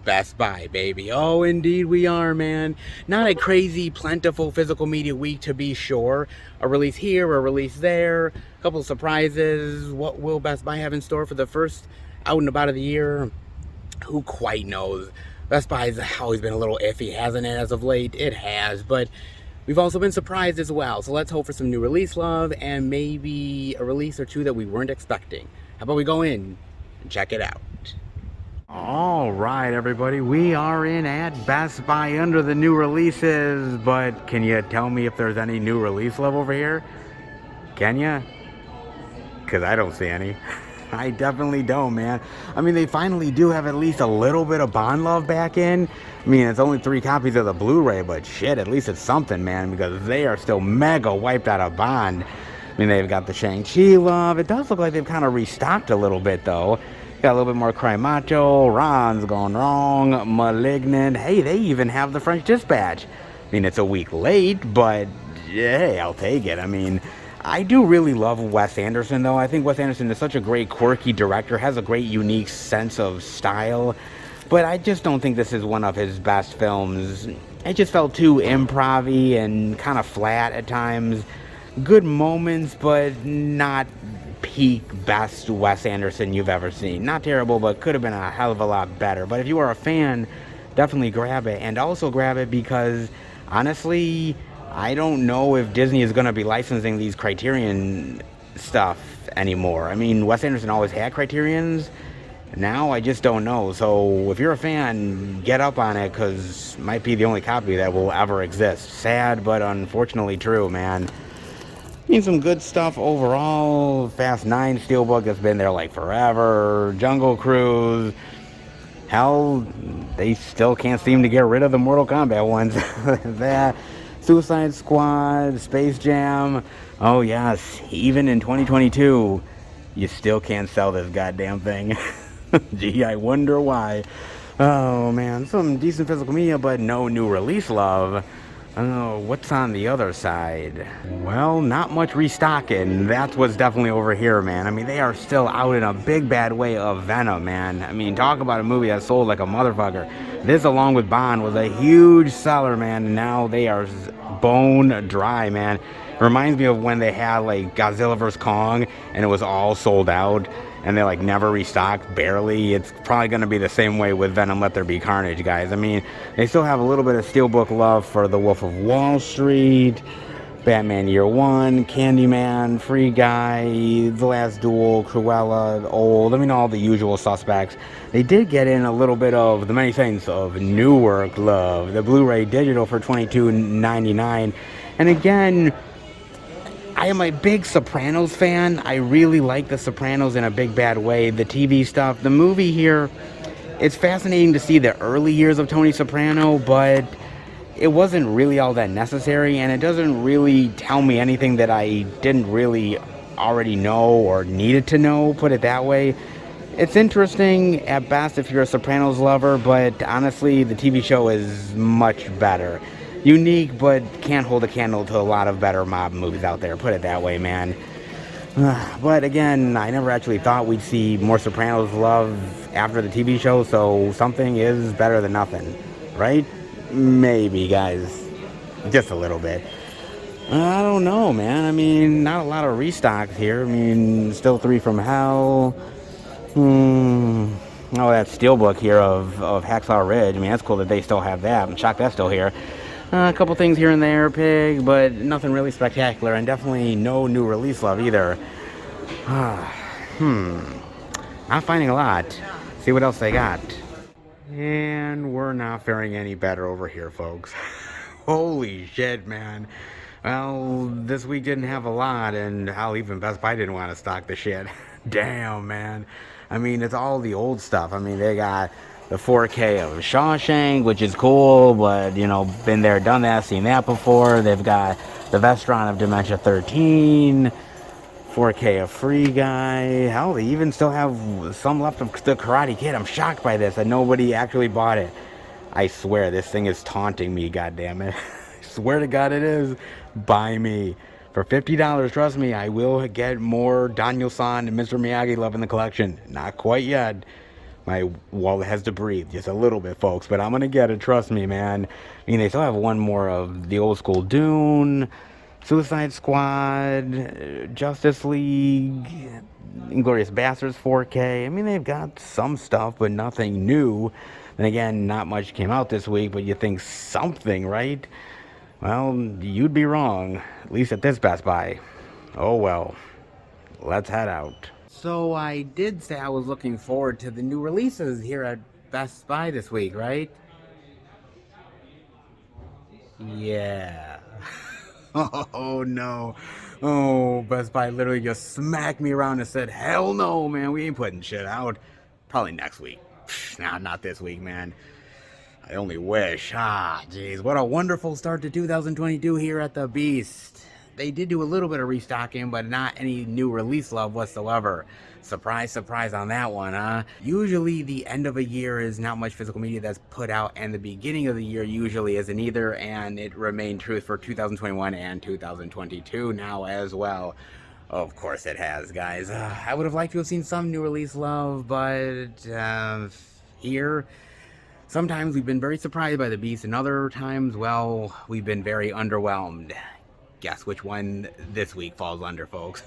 Best Buy, baby. Oh, indeed we are, man. Not a crazy, plentiful physical media week, to be sure. A release here, a release there, a couple of surprises. What will Best Buy have in store for the first out and about of the year? Who quite knows? Best Buy's always been a little iffy, hasn't it, as of late? It has, but we've also been surprised as well. So let's hope for some new release love and maybe a release or two that we weren't expecting. How about we go in and check it out? All right, everybody, we are in at Best Buy under the new releases, but can you tell me if there's any new release love over here? Can ya? Because I don't see any. I definitely don't, man. I mean, they finally do have at least a little bit of Bond love back in. I mean, it's only 3 copies of the Blu-ray, but shit, at least it's something, man, because they are still mega wiped out of Bond. I mean, they've got the Shang-Chi love. It does look like they've kind of restocked a little bit, though. Got a little bit more Cry Macho, Ron's Gone Wrong, Malignant. Hey, they even have the French Dispatch. I mean, it's a week late, but hey, I'll take it. I mean, I do really love Wes Anderson, though. I think Wes Anderson is such a great, quirky director, has a great, unique sense of style. But I just don't think this is one of his best films. It just felt too improv-y and kind of flat at times. Good moments, but not peak best Wes Anderson you've ever seen. Not terrible, but could have been a hell of a lot better. But if you are a fan, definitely grab it. And also grab it because, honestly, I don't know if Disney is going to be licensing these Criterion stuff anymore. I mean, Wes Anderson always had Criterions. Now I just don't know. So if you're a fan, get up on it, because it might be the only copy that will ever exist. Sad, but unfortunately true, man. I mean, some good stuff overall. Fast 9 Steelbook that's been there like forever. Jungle Cruise. Hell, they still can't seem to get rid of the Mortal Kombat ones. That. Suicide Squad, Space Jam. Oh yes, even in 2022, you still can't sell this goddamn thing. Gee, I wonder why. Oh man, some decent physical media, but no new release love. Oh, what's on the other side? Well, not much restocking. That's what's definitely over here, man. I mean, they are still out in a big bad way of Venom, man. I mean, talk about a movie that sold like a motherfucker. This, along with Bond, was a huge seller, man. And now they are bone dry, man. It reminds me of when they had like Godzilla vs. Kong and it was all sold out. And they like never restocked, barely. It's probably going to be the same way with Venom Let There Be Carnage, guys. I mean, they still have a little bit of Steelbook love for The Wolf of Wall Street, Batman Year One, Candyman, Free Guy, The Last Duel, Cruella, Old. I mean, all the usual suspects. They did get in a little bit of the many things of New Work love, the Blu-ray digital for $22.99. And again, I am a big Sopranos fan. I really like The Sopranos in a big bad way. The TV stuff, the movie here, it's fascinating to see the early years of Tony Soprano, but it wasn't really all that necessary, and it doesn't really tell me anything that I didn't really already know or needed to know, put it that way. It's interesting at best if you're a Sopranos lover, but honestly, the TV show is much better. Unique, but can't hold a candle to a lot of better mob movies out there, put it that way, man. But again, I never actually thought we'd see more Sopranos love after the TV show, so something is better than nothing, right? Maybe, guys. Just a little bit. I don't know, man. I mean, not a lot of restocks here. I mean, still 3 from Hell. Oh, that Steelbook here of Hacksaw Ridge. I mean, that's cool that they still have that. I'm shocked that's still here. A couple things here and there, Pig, but nothing really spectacular, and definitely no new release love either. Not finding a lot. See what else they got. And we're not faring any better over here, folks. Holy shit, man. Well, this week didn't have a lot, and hell, even Best Buy didn't want to stock the shit. Damn, man. I mean, it's all the old stuff. I mean, they got the 4K of Shawshank, which is cool, but, you know, been there, done that, seen that before. They've got the Vestron of Dementia 13. 4K a free guy. Hell, they even still have some left of the Karate Kid. I'm shocked by this that nobody actually bought it. I swear this thing is taunting me, goddammit. I swear to God it is. Buy me. For $50, trust me, I will get more Daniel-san and Mr. Miyagi love in the collection. Not quite yet. My wallet has to breathe just a little bit, folks, but I'm gonna get it, trust me, man. I mean, they still have one more of the old school Dune, Suicide Squad, Justice League, Inglourious Basterds 4K. I mean, they've got some stuff, but nothing new. And again, not much came out this week, but you think something, right? Well, you'd be wrong, at least at this Best Buy. Oh well, let's head out. So I did say I was looking forward to the new releases here at Best Buy this week, right? Yeah. Oh no. Oh, Best Buy literally just smacked me around and said, hell no, man, we ain't putting shit out. Probably next week. Nah, not this week, man. I only wish. Jeez, what a wonderful start to 2022 here at the Beast. They did do a little bit of restocking, but not any new release love whatsoever. Surprise, surprise on that one, huh? Usually the end of a year is not much physical media that's put out, and the beginning of the year usually isn't either, and it remained true for 2021 and 2022 now as well. Of course it has, guys. I would have liked to have seen some new release love, but here, sometimes we've been very surprised by the Beast, and other times, well, we've been very underwhelmed. Guess which one this week falls under, folks.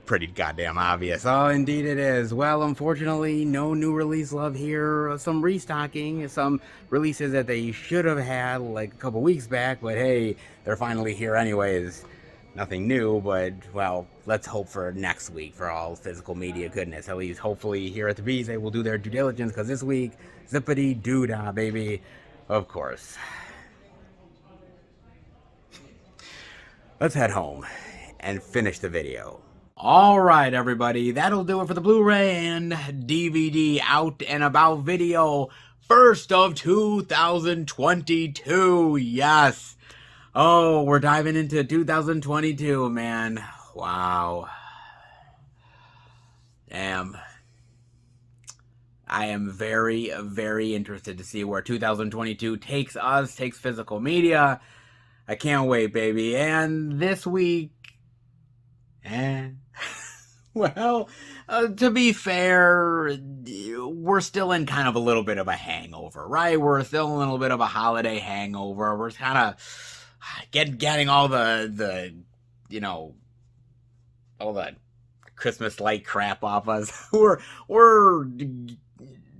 Pretty goddamn obvious. Oh, indeed it is. Well, unfortunately, no new release love here. Some restocking, some releases that they should have had like a couple weeks back, but hey, they're finally here anyways. Nothing new, but, well, let's hope for next week for all physical media goodness. At least, hopefully, here at the Bees, they will do their due diligence, because this week, zippity doo-dah, baby. Of course. Let's head home and finish the video. Alright, everybody, that'll do it for the Blu-ray and DVD out and about video. First of 2022, yes. Oh, we're diving into 2022, man. Wow. Damn. I am very, very interested to see where 2022 takes us, takes physical media. I can't wait, baby. And this week, well, to be fair, we're still in kind of a little bit of a hangover, right? We're still in a little bit of a holiday hangover. We're kind of getting all the you know, all the Christmas light crap off us. We're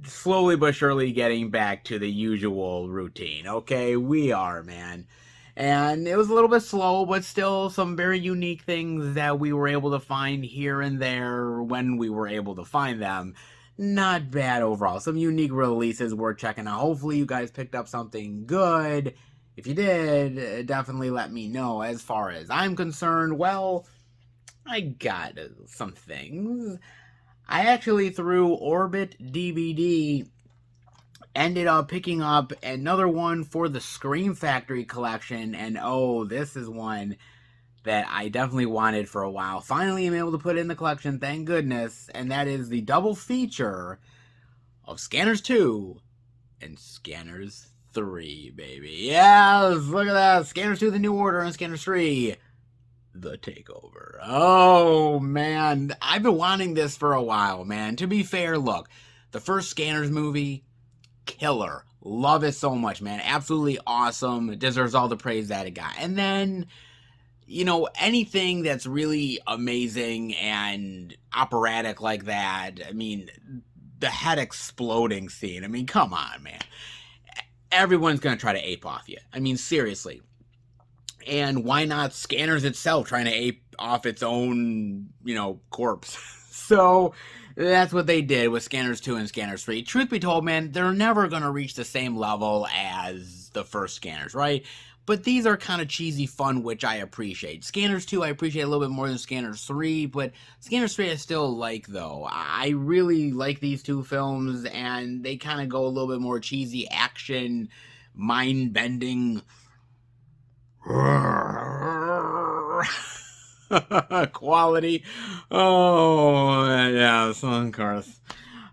slowly but surely getting back to the usual routine, okay? We are, man. And it was a little bit slow, but still some very unique things that we were able to find here and there when we were able to find them. Not bad overall. Some unique releases worth checking out. Hopefully you guys picked up something good. If you did, definitely let me know. As far as I'm concerned, well, I got some things. I actually, through Orbit DVD, ended up picking up another one for the Scream Factory collection, and oh, this is one that I definitely wanted for a while. Finally, I'm able to put it in the collection, thank goodness, and that is the double feature of Scanners 2 and Scanners 3, baby. Yes, look at that. Scanners 2, The New Order, and Scanners 3, The Takeover. Oh, man. I've been wanting this for a while, man. To be fair, look, the first Scanners movie, killer. Love it so much, man. Absolutely awesome. It deserves all the praise that it got. And then, you know, anything that's really amazing and operatic like that, I mean, the head exploding scene, I mean, come on, man. Everyone's going to try to ape off you. I mean, seriously. And why not Scanners itself trying to ape off its own, you know, corpse? So that's what they did with Scanners 2 and Scanners 3. Truth be told, man, they're never going to reach the same level as the first Scanners, right? But these are kind of cheesy fun, which I appreciate. Scanners 2 I appreciate a little bit more than Scanners 3, but Scanners 3 I still like, though. I really like these two films, and they kind of go a little bit more cheesy action, mind-bending. Quality. Oh, yeah, so of course.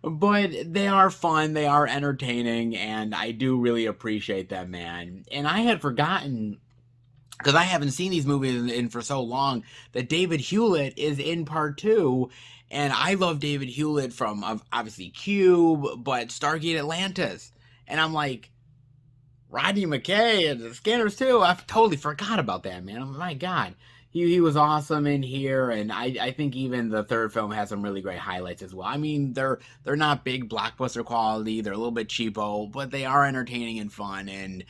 But they are fun, they are entertaining, and I do really appreciate them, man. And I had forgotten, because I haven't seen these movies in for so long, that David Hewlett is in part two. And I love David Hewlett from obviously Cube, but Stargate Atlantis. And I'm like, Rodney McKay and the Scanners too. I totally forgot about that, man. Oh, my God. He was awesome in here, and I think even the third film has some really great highlights as well. I mean, they're not big blockbuster quality, they're a little bit cheapo, but they are entertaining and fun, and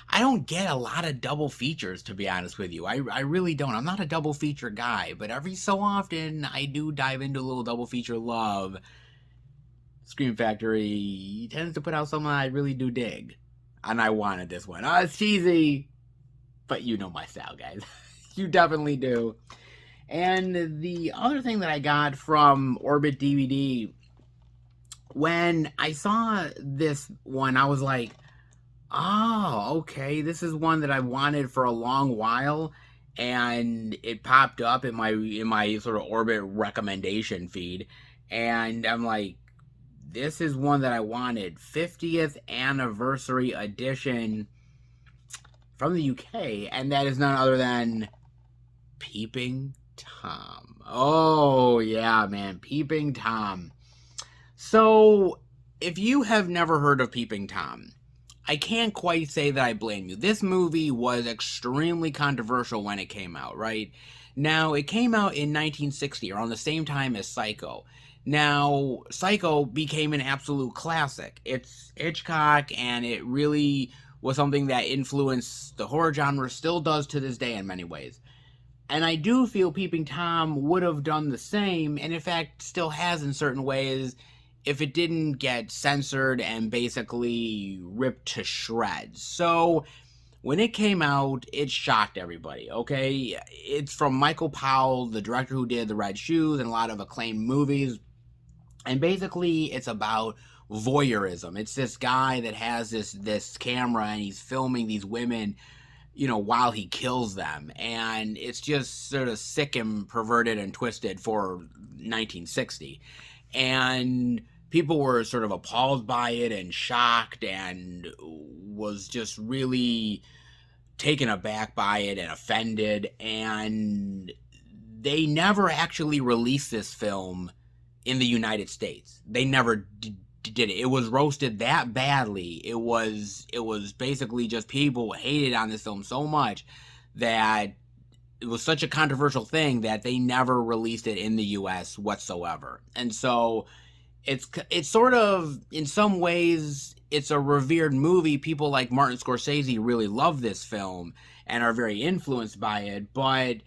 I don't get a lot of double features, to be honest with you. I really don't. I'm not a double feature guy, but every so often I do dive into a little double feature love. Scream Factory tends to put out something I really do dig. And I wanted this one. It's cheesy, but you know my style, guys. You definitely do. And the other thing that I got from Orbit DVD, when I saw this one, I was like, oh, okay, this is one that I've wanted for a long while, and it popped up in my sort of Orbit recommendation feed, and I'm like, this is one that I wanted. 50th anniversary edition from the UK, and that is none other than Peeping Tom. Oh, yeah, man, Peeping Tom. So, if you have never heard of Peeping Tom, I can't quite say that I blame you. This movie was extremely controversial when it came out, right? Now, it came out in 1960, around the same time as Psycho. Now, Psycho became an absolute classic. It's Hitchcock, and it really was something that influenced the horror genre, still does to this day in many ways. And I do feel Peeping Tom would have done the same, and in fact still has in certain ways, if it didn't get censored and basically ripped to shreds. So, when it came out, it shocked everybody, okay? It's from Michael Powell, the director who did The Red Shoes and a lot of acclaimed movies. And basically, it's about voyeurism. It's this guy that has this camera, and he's filming these women, while he kills them. And it's just sort of sick and perverted and twisted for 1960. And people were sort of appalled by it and shocked, and was just really taken aback by it and offended. And they never actually released this film in the United States. They never did it. It was roasted that badly. It was basically just people hated on this film so much that it was such a controversial thing that they never released it in the US whatsoever. And so it's sort of, in some ways, it's a revered movie. People like Martin Scorsese really love this film and are very influenced by it, but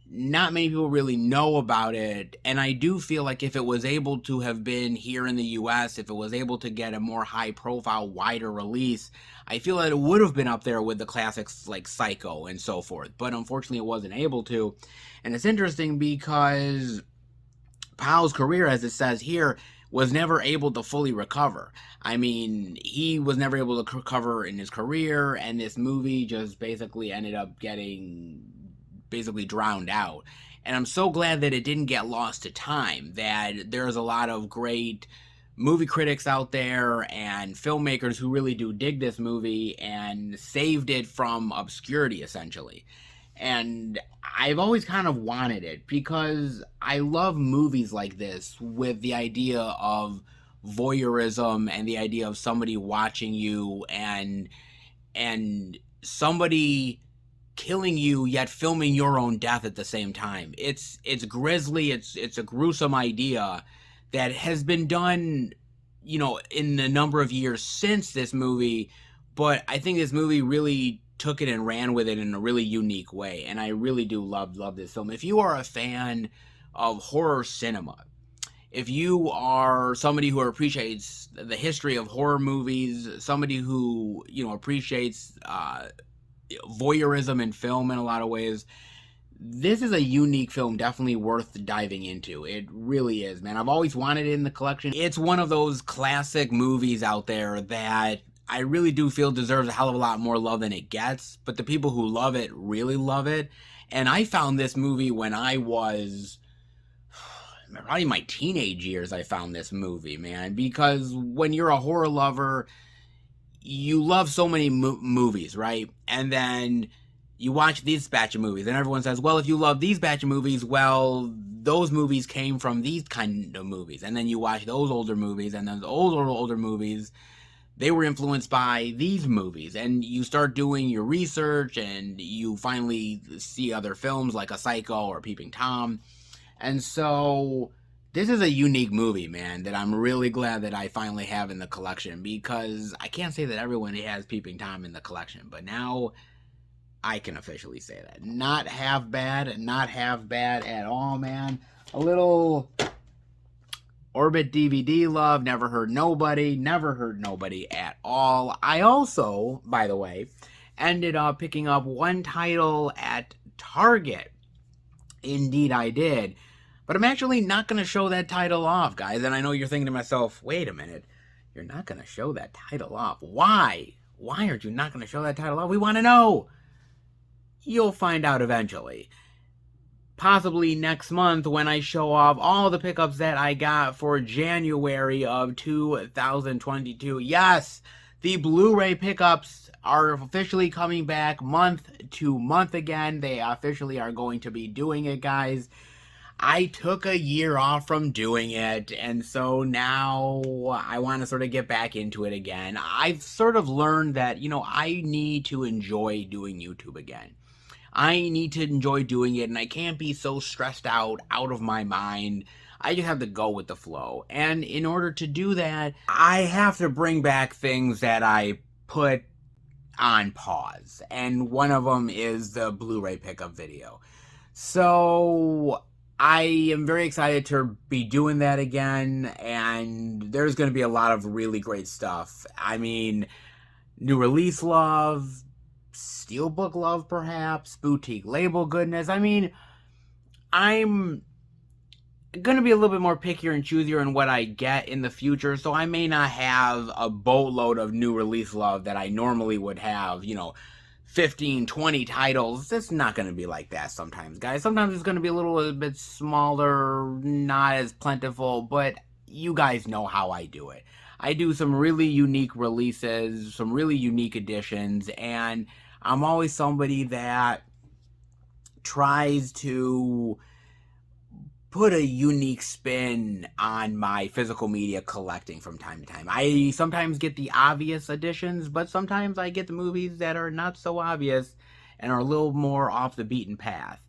not many people really know about it. And I do feel like if it was able to have been here in the US, if it was able to get a more high profile, wider release, I feel that it would have been up there with the classics like Psycho and so forth. But unfortunately, it wasn't able to. And it's interesting because Powell's career, as it says here, was never able to fully recover. I mean, he was never able to recover in his career, and this movie just basically ended up getting drowned out. And I'm so glad that it didn't get lost to time, that there's a lot of great movie critics out there and filmmakers who really do dig this movie and saved it from obscurity, essentially. And I've always kind of wanted it because I love movies like this with the idea of voyeurism and the idea of somebody watching you and somebody killing you yet filming your own death at the same time. It's grisly, it's a gruesome idea that has been done, in a number of years since this movie, but I think this movie really took it and ran with it in a really unique way, and I really do love this film. If you are a fan of horror cinema, if you are somebody who appreciates the history of horror movies, somebody who, appreciates voyeurism in film in a lot of ways, this is a unique film, definitely worth diving into. It really is, man. I've always wanted it in the collection. It's one of those classic movies out there that I really do feel deserves a hell of a lot more love than it gets, but the people who love it really love it. And I found this movie when I was probably my teenage years. I found this movie, man, because when you're a horror lover, you love so many movies, right? And then you watch this batch of movies, and everyone says, well, if you love these batch of movies, well, those movies came from these kind of movies. And then you watch those older movies, and those older movies, they were influenced by these movies. And you start doing your research, and you finally see other films like A Psycho or Peeping Tom. And so this is a unique movie, man, that I'm really glad that I finally have in the collection, because I can't say that everyone has Peeping Tom in the collection, but now I can officially say that. Not half bad at all, man. A little Orbit DVD love, never heard nobody at all. I also, by the way, ended up picking up one title at Target. Indeed I did. But I'm actually not going to show that title off, guys. And I know you're thinking to myself, wait a minute, you're not going to show that title off. Why? Why aren't you not going to show that title off? We want to know. You'll find out eventually. Possibly next month when I show off all the pickups that I got for January of 2022. Yes, the Blu-ray pickups are officially coming back month to month again. They officially are going to be doing it, guys. I took a year off from doing it, and so now I want to sort of get back into it again. I've sort of learned that, I need to enjoy doing YouTube again. I need to enjoy doing it, and I can't be so stressed out of my mind. I just have to go with the flow. And in order to do that, I have to bring back things that I put on pause. And one of them is the Blu-ray pickup video. So I am very excited to be doing that again, and there's going to be a lot of really great stuff. I mean, new release love, steelbook love perhaps, boutique label goodness. I mean, I'm going to be a little bit more pickier and choosier in what I get in the future, so I may not have a boatload of new release love that I normally would have, 15, 20 titles. It's not going to be like that sometimes, guys. Sometimes it's going to be a little bit smaller, not as plentiful, but you guys know how I do it. I do some really unique releases, some really unique editions, and I'm always somebody that tries to put a unique spin on my physical media collecting from time to time. I sometimes get the obvious additions, but sometimes I get the movies that are not so obvious and are a little more off the beaten path.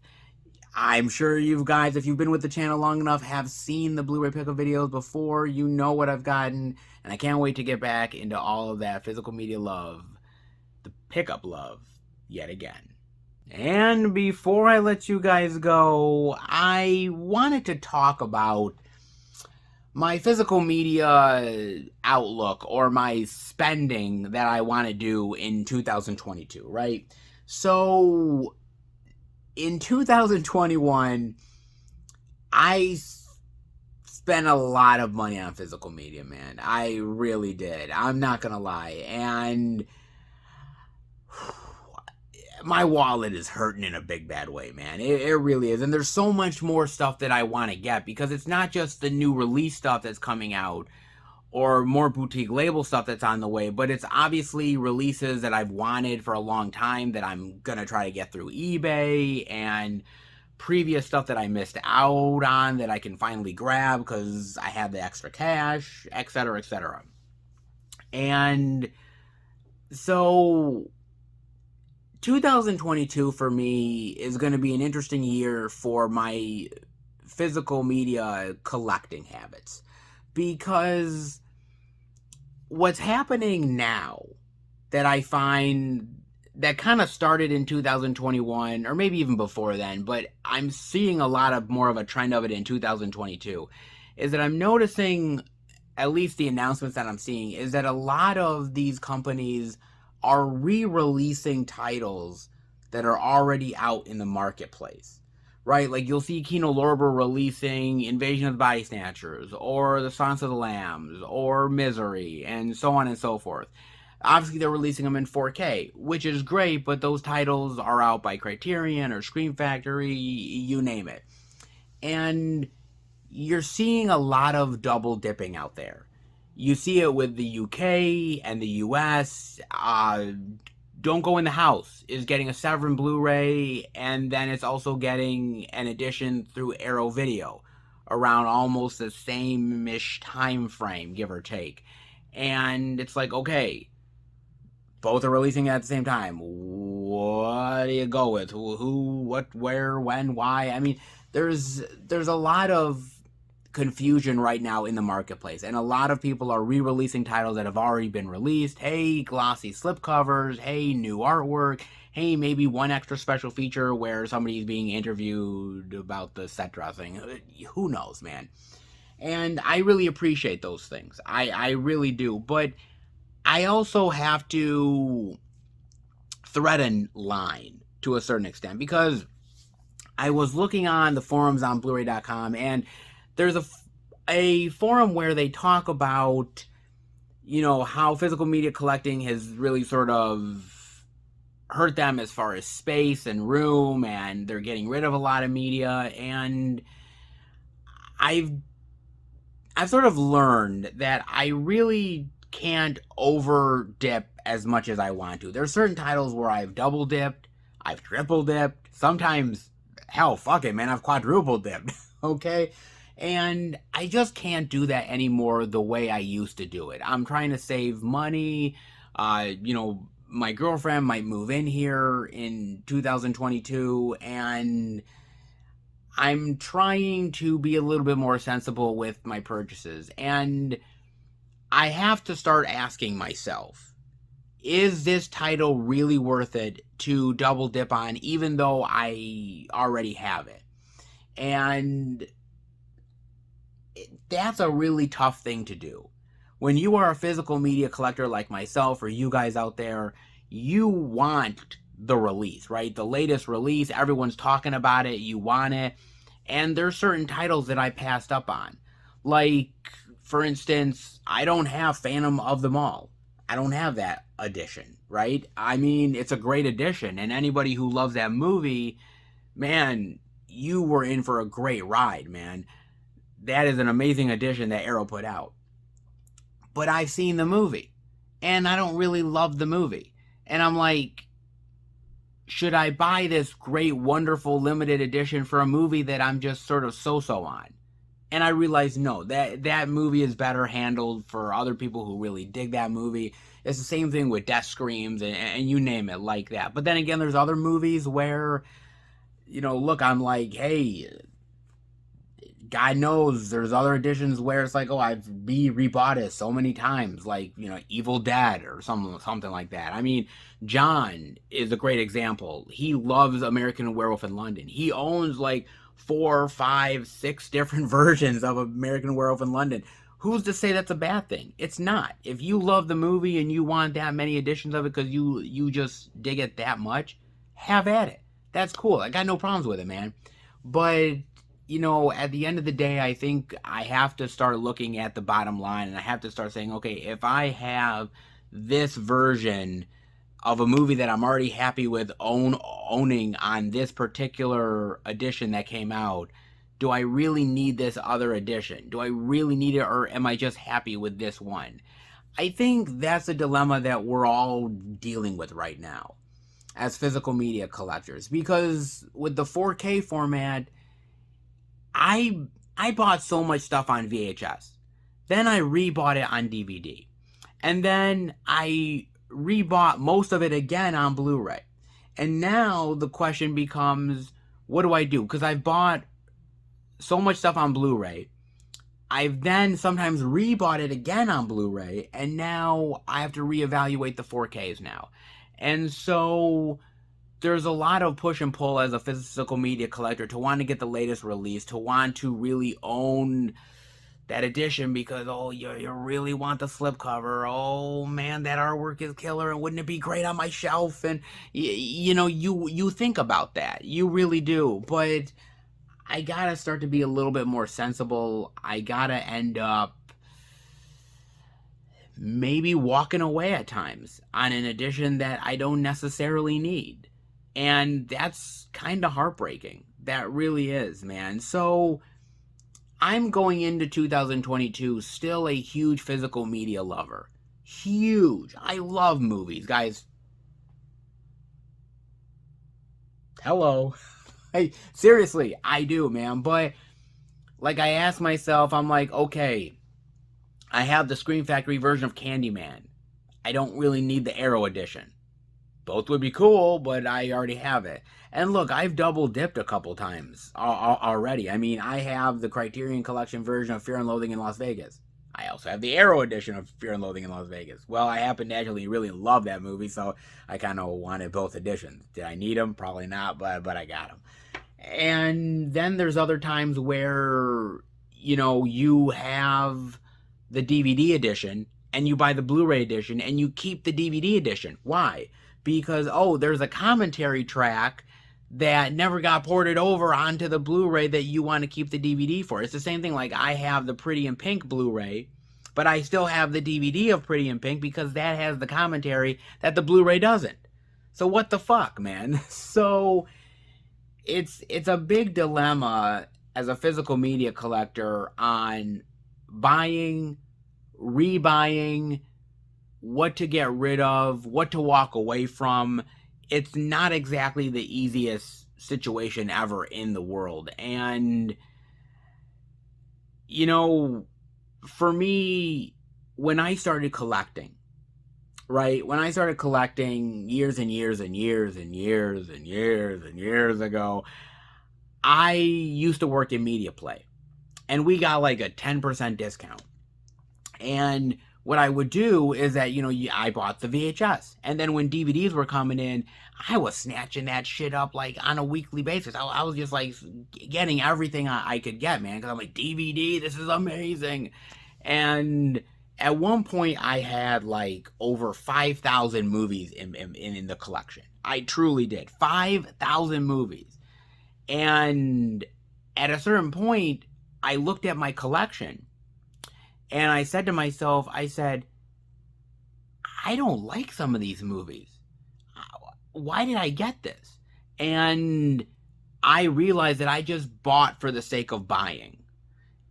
I'm sure you guys, if you've been with the channel long enough, have seen the Blu-ray pickup videos before. You know what I've gotten, and I can't wait to get back into all of that physical media love, the pickup love, yet again. And before I let you guys go, I wanted to talk about my physical media outlook, or my spending that I want to do in 2022, right? So in 2021, I spent a lot of money on physical media, man. I really did. I'm not gonna lie. And my wallet is hurting in a big bad way, man. It really is. And there's so much more stuff that I want to get, because it's not just the new release stuff that's coming out or more boutique label stuff that's on the way, but it's obviously releases that I've wanted for a long time that I'm gonna try to get through eBay, and previous stuff that I missed out on that I can finally grab because I have the extra cash, etc., etc. And so 2022 for me is going to be an interesting year for my physical media collecting habits, because what's happening now that I find that kind of started in 2021, or maybe even before then, but I'm seeing a lot of more of a trend of it in 2022, is that I'm noticing, at least the announcements that I'm seeing, is that a lot of these companies are re-releasing titles that are already out in the marketplace, right? Like, you'll see Kino Lorber releasing Invasion of the Body Snatchers, or The Silence of the Lambs, or Misery, and so on and so forth. Obviously, they're releasing them in 4K, which is great, but those titles are out by Criterion or Scream Factory, you name it. And you're seeing a lot of double dipping out there. You see it with the UK and the US. Don't Go in the House is getting a Severin Blu-ray, and then it's also getting an edition through Arrow Video around almost the same-ish time frame, give or take. And it's like, okay, both are releasing at the same time. What do you go with? Who, what, where, when, why? I mean, there's a lot of confusion right now in the marketplace, and a lot of people are re-releasing titles that have already been released. Hey, glossy slipcovers. Hey, new artwork. Hey, maybe one extra special feature where somebody's being interviewed about the set dressing. Who knows, man? And I really appreciate those things. I really do. But I also have to thread a line to a certain extent, because I was looking on the forums on Blu-ray.com, and there's a forum where they talk about, you know, how physical media collecting has really sort of hurt them as far as space and room, and they're getting rid of a lot of media. And I've sort of learned that I really can't over dip as much as I want to. There's certain titles where I've double dipped, I've triple dipped, sometimes, hell, fuck it, man, I've quadruple dipped, okay? And I just can't do that anymore the way I used to do it. I'm trying to save money. You know, my girlfriend might move in here in 2022, and I'm trying to be a little bit more sensible with my purchases. And I have to start asking myself, is this title really worth it to double dip on, even though I already have it? And that's a really tough thing to do. When you are a physical media collector like myself, or you guys out there, you want the release, right? The latest release, everyone's talking about it, you want it. And there's certain titles that I passed up on. Like, for instance, I don't have Phantom of the Mall. I don't have that edition, right? I mean, it's a great edition, and anybody who loves that movie, man, you were in for a great ride, man. That is an amazing edition that Arrow put out. But I've seen the movie, and I don't really love the movie. And I'm like, should I buy this great, wonderful, limited edition for a movie that I'm just sort of so-so on? And I realized, no, that movie is better handled for other people who really dig that movie. It's the same thing with Death Screams and you name it, like that. But then again, there's other movies where, you know, look, I'm like, hey, God knows there's other editions where it's like, oh, I've rebought it so many times, like, you know, Evil Dead or something like that. I mean, John is a great example. He loves American Werewolf in London. He owns like 4, 5, 6 different versions of American Werewolf in London. Who's to say that's a bad thing? It's not. If you love the movie and you want that many editions of it because you just dig it that much, have at it. That's cool. I got no problems with it, man. But, you know, at the end of the day, I think I have to start looking at the bottom line, and I have to start saying, okay, if I have this version of a movie that I'm already happy with owning on this particular edition that came out, do I really need this other edition? Do I really need it, or am I just happy with this one? I think that's a dilemma that we're all dealing with right now as physical media collectors, because with the 4K format, I bought so much stuff on VHS. Then I rebought it on DVD. And then I rebought most of it again on Blu-ray. And now the question becomes, what do I do? Because I've bought so much stuff on Blu-ray. I've then sometimes rebought it again on Blu-ray, and now I have to reevaluate the 4Ks now. And so there's a lot of push and pull as a physical media collector to want to get the latest release, to want to really own that edition because, oh, you really want the slipcover. Oh, man, that artwork is killer, and wouldn't it be great on my shelf? And, you know, you think about that. You really do. But I gotta start to be a little bit more sensible. I gotta end up maybe walking away at times on an edition that I don't necessarily need. And that's kind of heartbreaking. That really is, man. So I'm going into 2022 still a huge physical media lover. Huge. I love movies, guys. Hello. Hey, seriously, I do, man. But like I asked myself, I'm like, okay, I have the Scream Factory version of Candyman. I don't really need the Arrow edition. Both would be cool, but I already have it. And look, I've double dipped a couple times already. I mean, I have the Criterion Collection version of Fear and Loathing in Las Vegas. I also have the Arrow edition of Fear and Loathing in Las Vegas. Well, I happen to actually really love that movie, so I kind of wanted both editions. Did I need them? Probably not, but I got them. And then there's other times where, you have the DVD edition and you buy the Blu-ray edition and you keep the DVD edition. Why? Because, there's a commentary track that never got ported over onto the Blu-ray that you want to keep the DVD for. It's the same thing, like I have the Pretty in Pink Blu-ray, but I still have the DVD of Pretty in Pink because that has the commentary that the Blu-ray doesn't. So what the fuck, man? So it's a big dilemma as a physical media collector on buying, rebuying, what to get rid of, what to walk away from. It's not exactly the easiest situation ever in the world. And, for me, when I started collecting, right? When I started collecting years and years and years and years and years and years ago, I used to work in Media Play. And we got like a 10% discount. And what I would do is that, I bought the VHS. And then when DVDs were coming in, I was snatching that shit up like on a weekly basis. I was just like getting everything I could get, man. Because I'm like, DVD, this is amazing. And at one point, I had like over 5,000 movies in the collection. I truly did. 5,000 movies. And at a certain point, I looked at my collection. And I said to myself, I don't like some of these movies. Why did I get this? And I realized that I just bought for the sake of buying.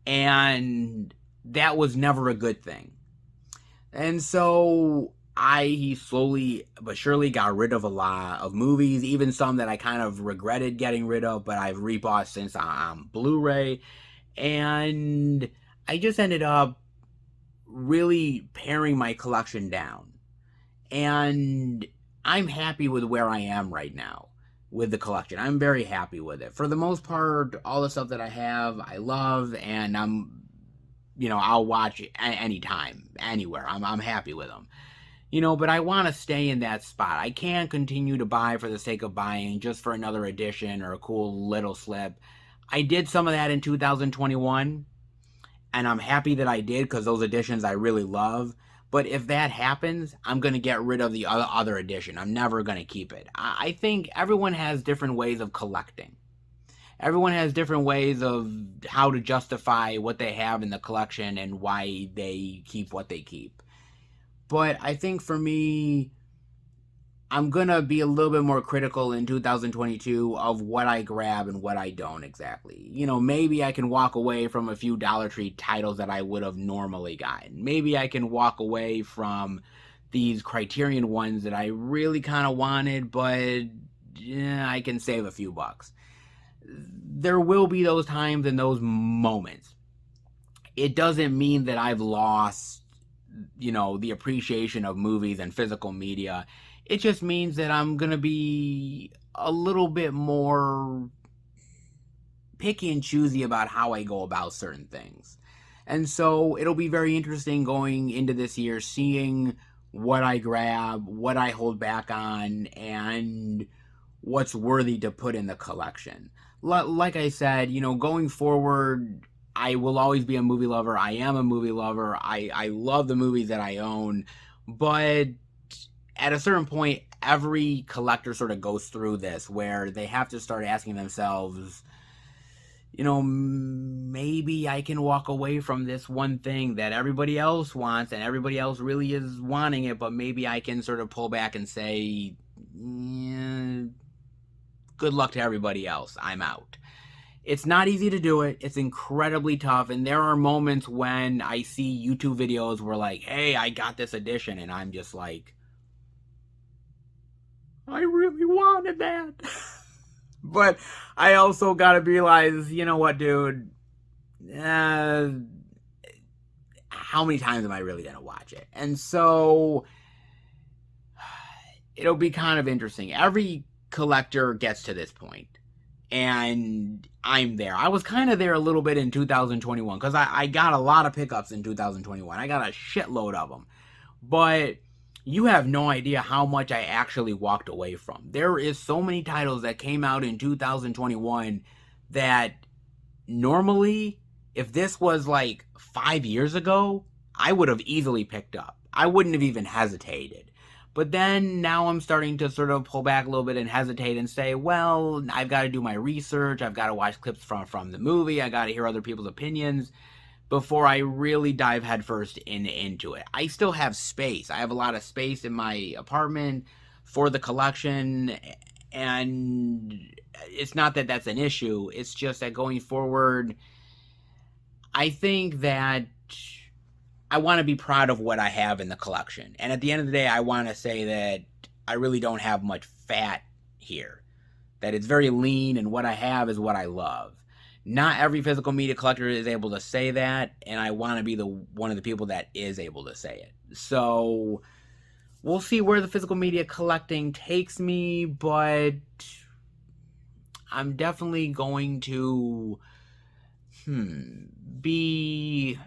And that was never a good thing. And so I slowly but surely got rid of a lot of movies, even some that I kind of regretted getting rid of, but I've rebought since on Blu-ray. And I just ended up really paring my collection down. And I'm happy with where I am right now with the collection. I'm very happy with it. For the most part, all the stuff that I have, I love, and I'll watch anytime, anywhere. I'm happy with them. But I want to stay in that spot. I can't continue to buy for the sake of buying, just for another edition or a cool little slip. I did some of that in 2021. And I'm happy that I did, because those editions I really love. But if that happens, I'm going to get rid of the other edition. I'm never going to keep it. I think everyone has different ways of collecting. Everyone has different ways of how to justify what they have in the collection and why they keep what they keep. But I think for me, I'm going to be a little bit more critical in 2022 of what I grab and what I don't exactly. Maybe I can walk away from a few Dollar Tree titles that I would have normally gotten. Maybe I can walk away from these Criterion ones that I really kind of wanted, but I can save a few bucks. There will be those times and those moments. It doesn't mean that I've lost, the appreciation of movies and physical media. It just means that I'm going to be a little bit more picky and choosy about how I go about certain things. And so it'll be very interesting going into this year, seeing what I grab, what I hold back on, and what's worthy to put in the collection. Like I said, going forward, I will always be a movie lover. I am a movie lover. I love the movies that I own. But at a certain point, every collector sort of goes through this where they have to start asking themselves, maybe I can walk away from this one thing that everybody else wants and everybody else really is wanting it, but maybe I can sort of pull back and say, yeah, good luck to everybody else. I'm out. It's not easy to do it. It's incredibly tough. And there are moments when I see YouTube videos where like, hey, I got this edition. And I'm just like, I really wanted that. But I also got to realize, you know what, dude? How many times am I really going to watch it? And so it'll be kind of interesting. Every collector gets to this point. And I'm there. I was kind of there a little bit in 2021 because I got a lot of pickups in 2021. I got a shitload of them. But you have no idea how much I actually walked away from. There is so many titles that came out in 2021 that normally, if this was like 5 years ago, I would have easily picked up. I wouldn't have even hesitated. But then now I'm starting to sort of pull back a little bit and hesitate and say, well, I've got to do my research. I've got to watch clips from the movie. I got to hear other people's opinions before I really dive headfirst into it. I still have space. I have a lot of space in my apartment for the collection. And it's not that that's an issue. It's just that going forward, I think that I want to be proud of what I have in the collection. And at the end of the day, I want to say that I really don't have much fat here. That it's very lean and what I have is what I love. Not every physical media collector is able to say that, and I want to be one of the people that is able to say it. So we'll see where the physical media collecting takes me, but I'm definitely going to be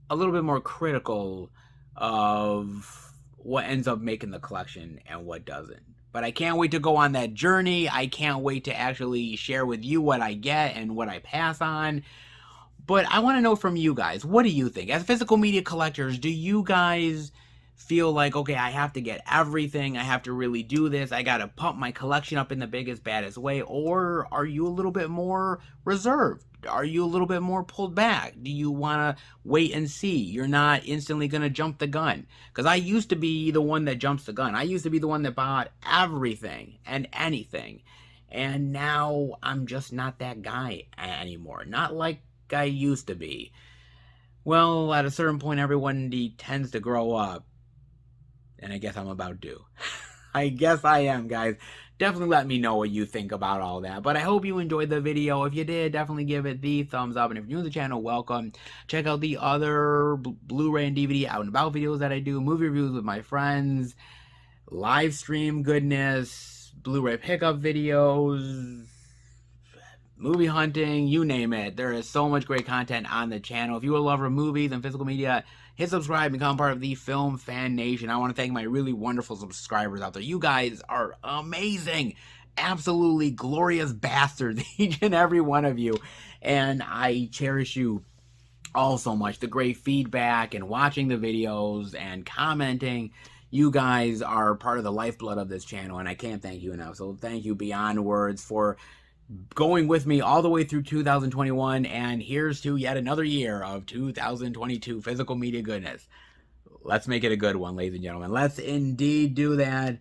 a little bit more critical of what ends up making the collection and what doesn't. But I can't wait to go on that journey. I can't wait to actually share with you what I get and what I pass on. But I want to know from you guys, what do you think? As physical media collectors, do you guys feel like, okay, I have to get everything, I have to really do this, I gotta pump my collection up in the biggest, baddest way? Or are you a little bit more reserved? Are you a little bit more pulled back? Do you want to wait and see? You're not instantly going to jump the gun. Because I used to be the one that jumps the gun. I used to be the one that bought everything and anything. And now I'm just not that guy anymore. Not like I used to be. Well, at a certain point, everyone tends to grow up. And I guess I'm about to. I guess I am, guys. Definitely let me know what you think about all that. But I hope you enjoyed the video. If you did, definitely give it the thumbs up. And if you're new to the channel, welcome. Check out the other Blu-ray and DVD out and about videos that I do. Movie reviews with my friends. Live stream goodness. Blu-ray pickup videos. Movie hunting. You name it. There is so much great content on the channel. If you're a lover of movies and physical media, hit subscribe and become part of the Film Fan Nation. I want to thank my really wonderful subscribers out there. You guys are amazing. Absolutely glorious bastards, each and every one of you. And I cherish you all so much. The great feedback and watching the videos and commenting. You guys are part of the lifeblood of this channel, and I can't thank you enough. So thank you beyond words for going with me all the way through 2021, and here's to yet another year of 2022 physical media goodness. Let's make it a good one, ladies and gentlemen. Let's indeed do that.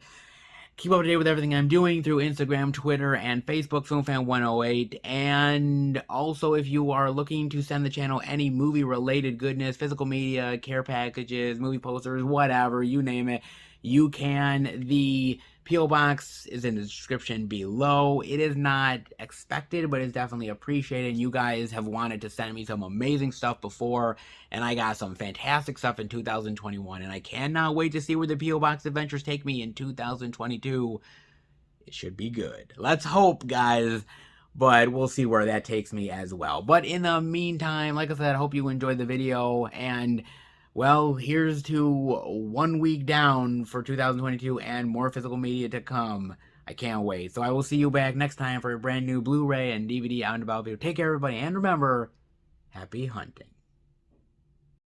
Keep up to date with everything I'm doing through Instagram, Twitter, and Facebook, FilmFan108. And also, if you are looking to send the channel any movie-related goodness, physical media, care packages, movie posters, whatever, you name it, you can. The P.O. Box is in the description below. It is not expected, but it's definitely appreciated. You guys have wanted to send me some amazing stuff before, and I got some fantastic stuff in 2021, and I cannot wait to see where the P.O. Box adventures take me in 2022. It should be good. Let's hope, guys, but we'll see where that takes me as well. But in the meantime, like I said, I hope you enjoyed the video, and well, here's to 1 week down for 2022 and more physical media to come. I can't wait. So I will see you back next time for a brand new Blu-ray and DVD out and about video. Take care, everybody, and remember, happy hunting.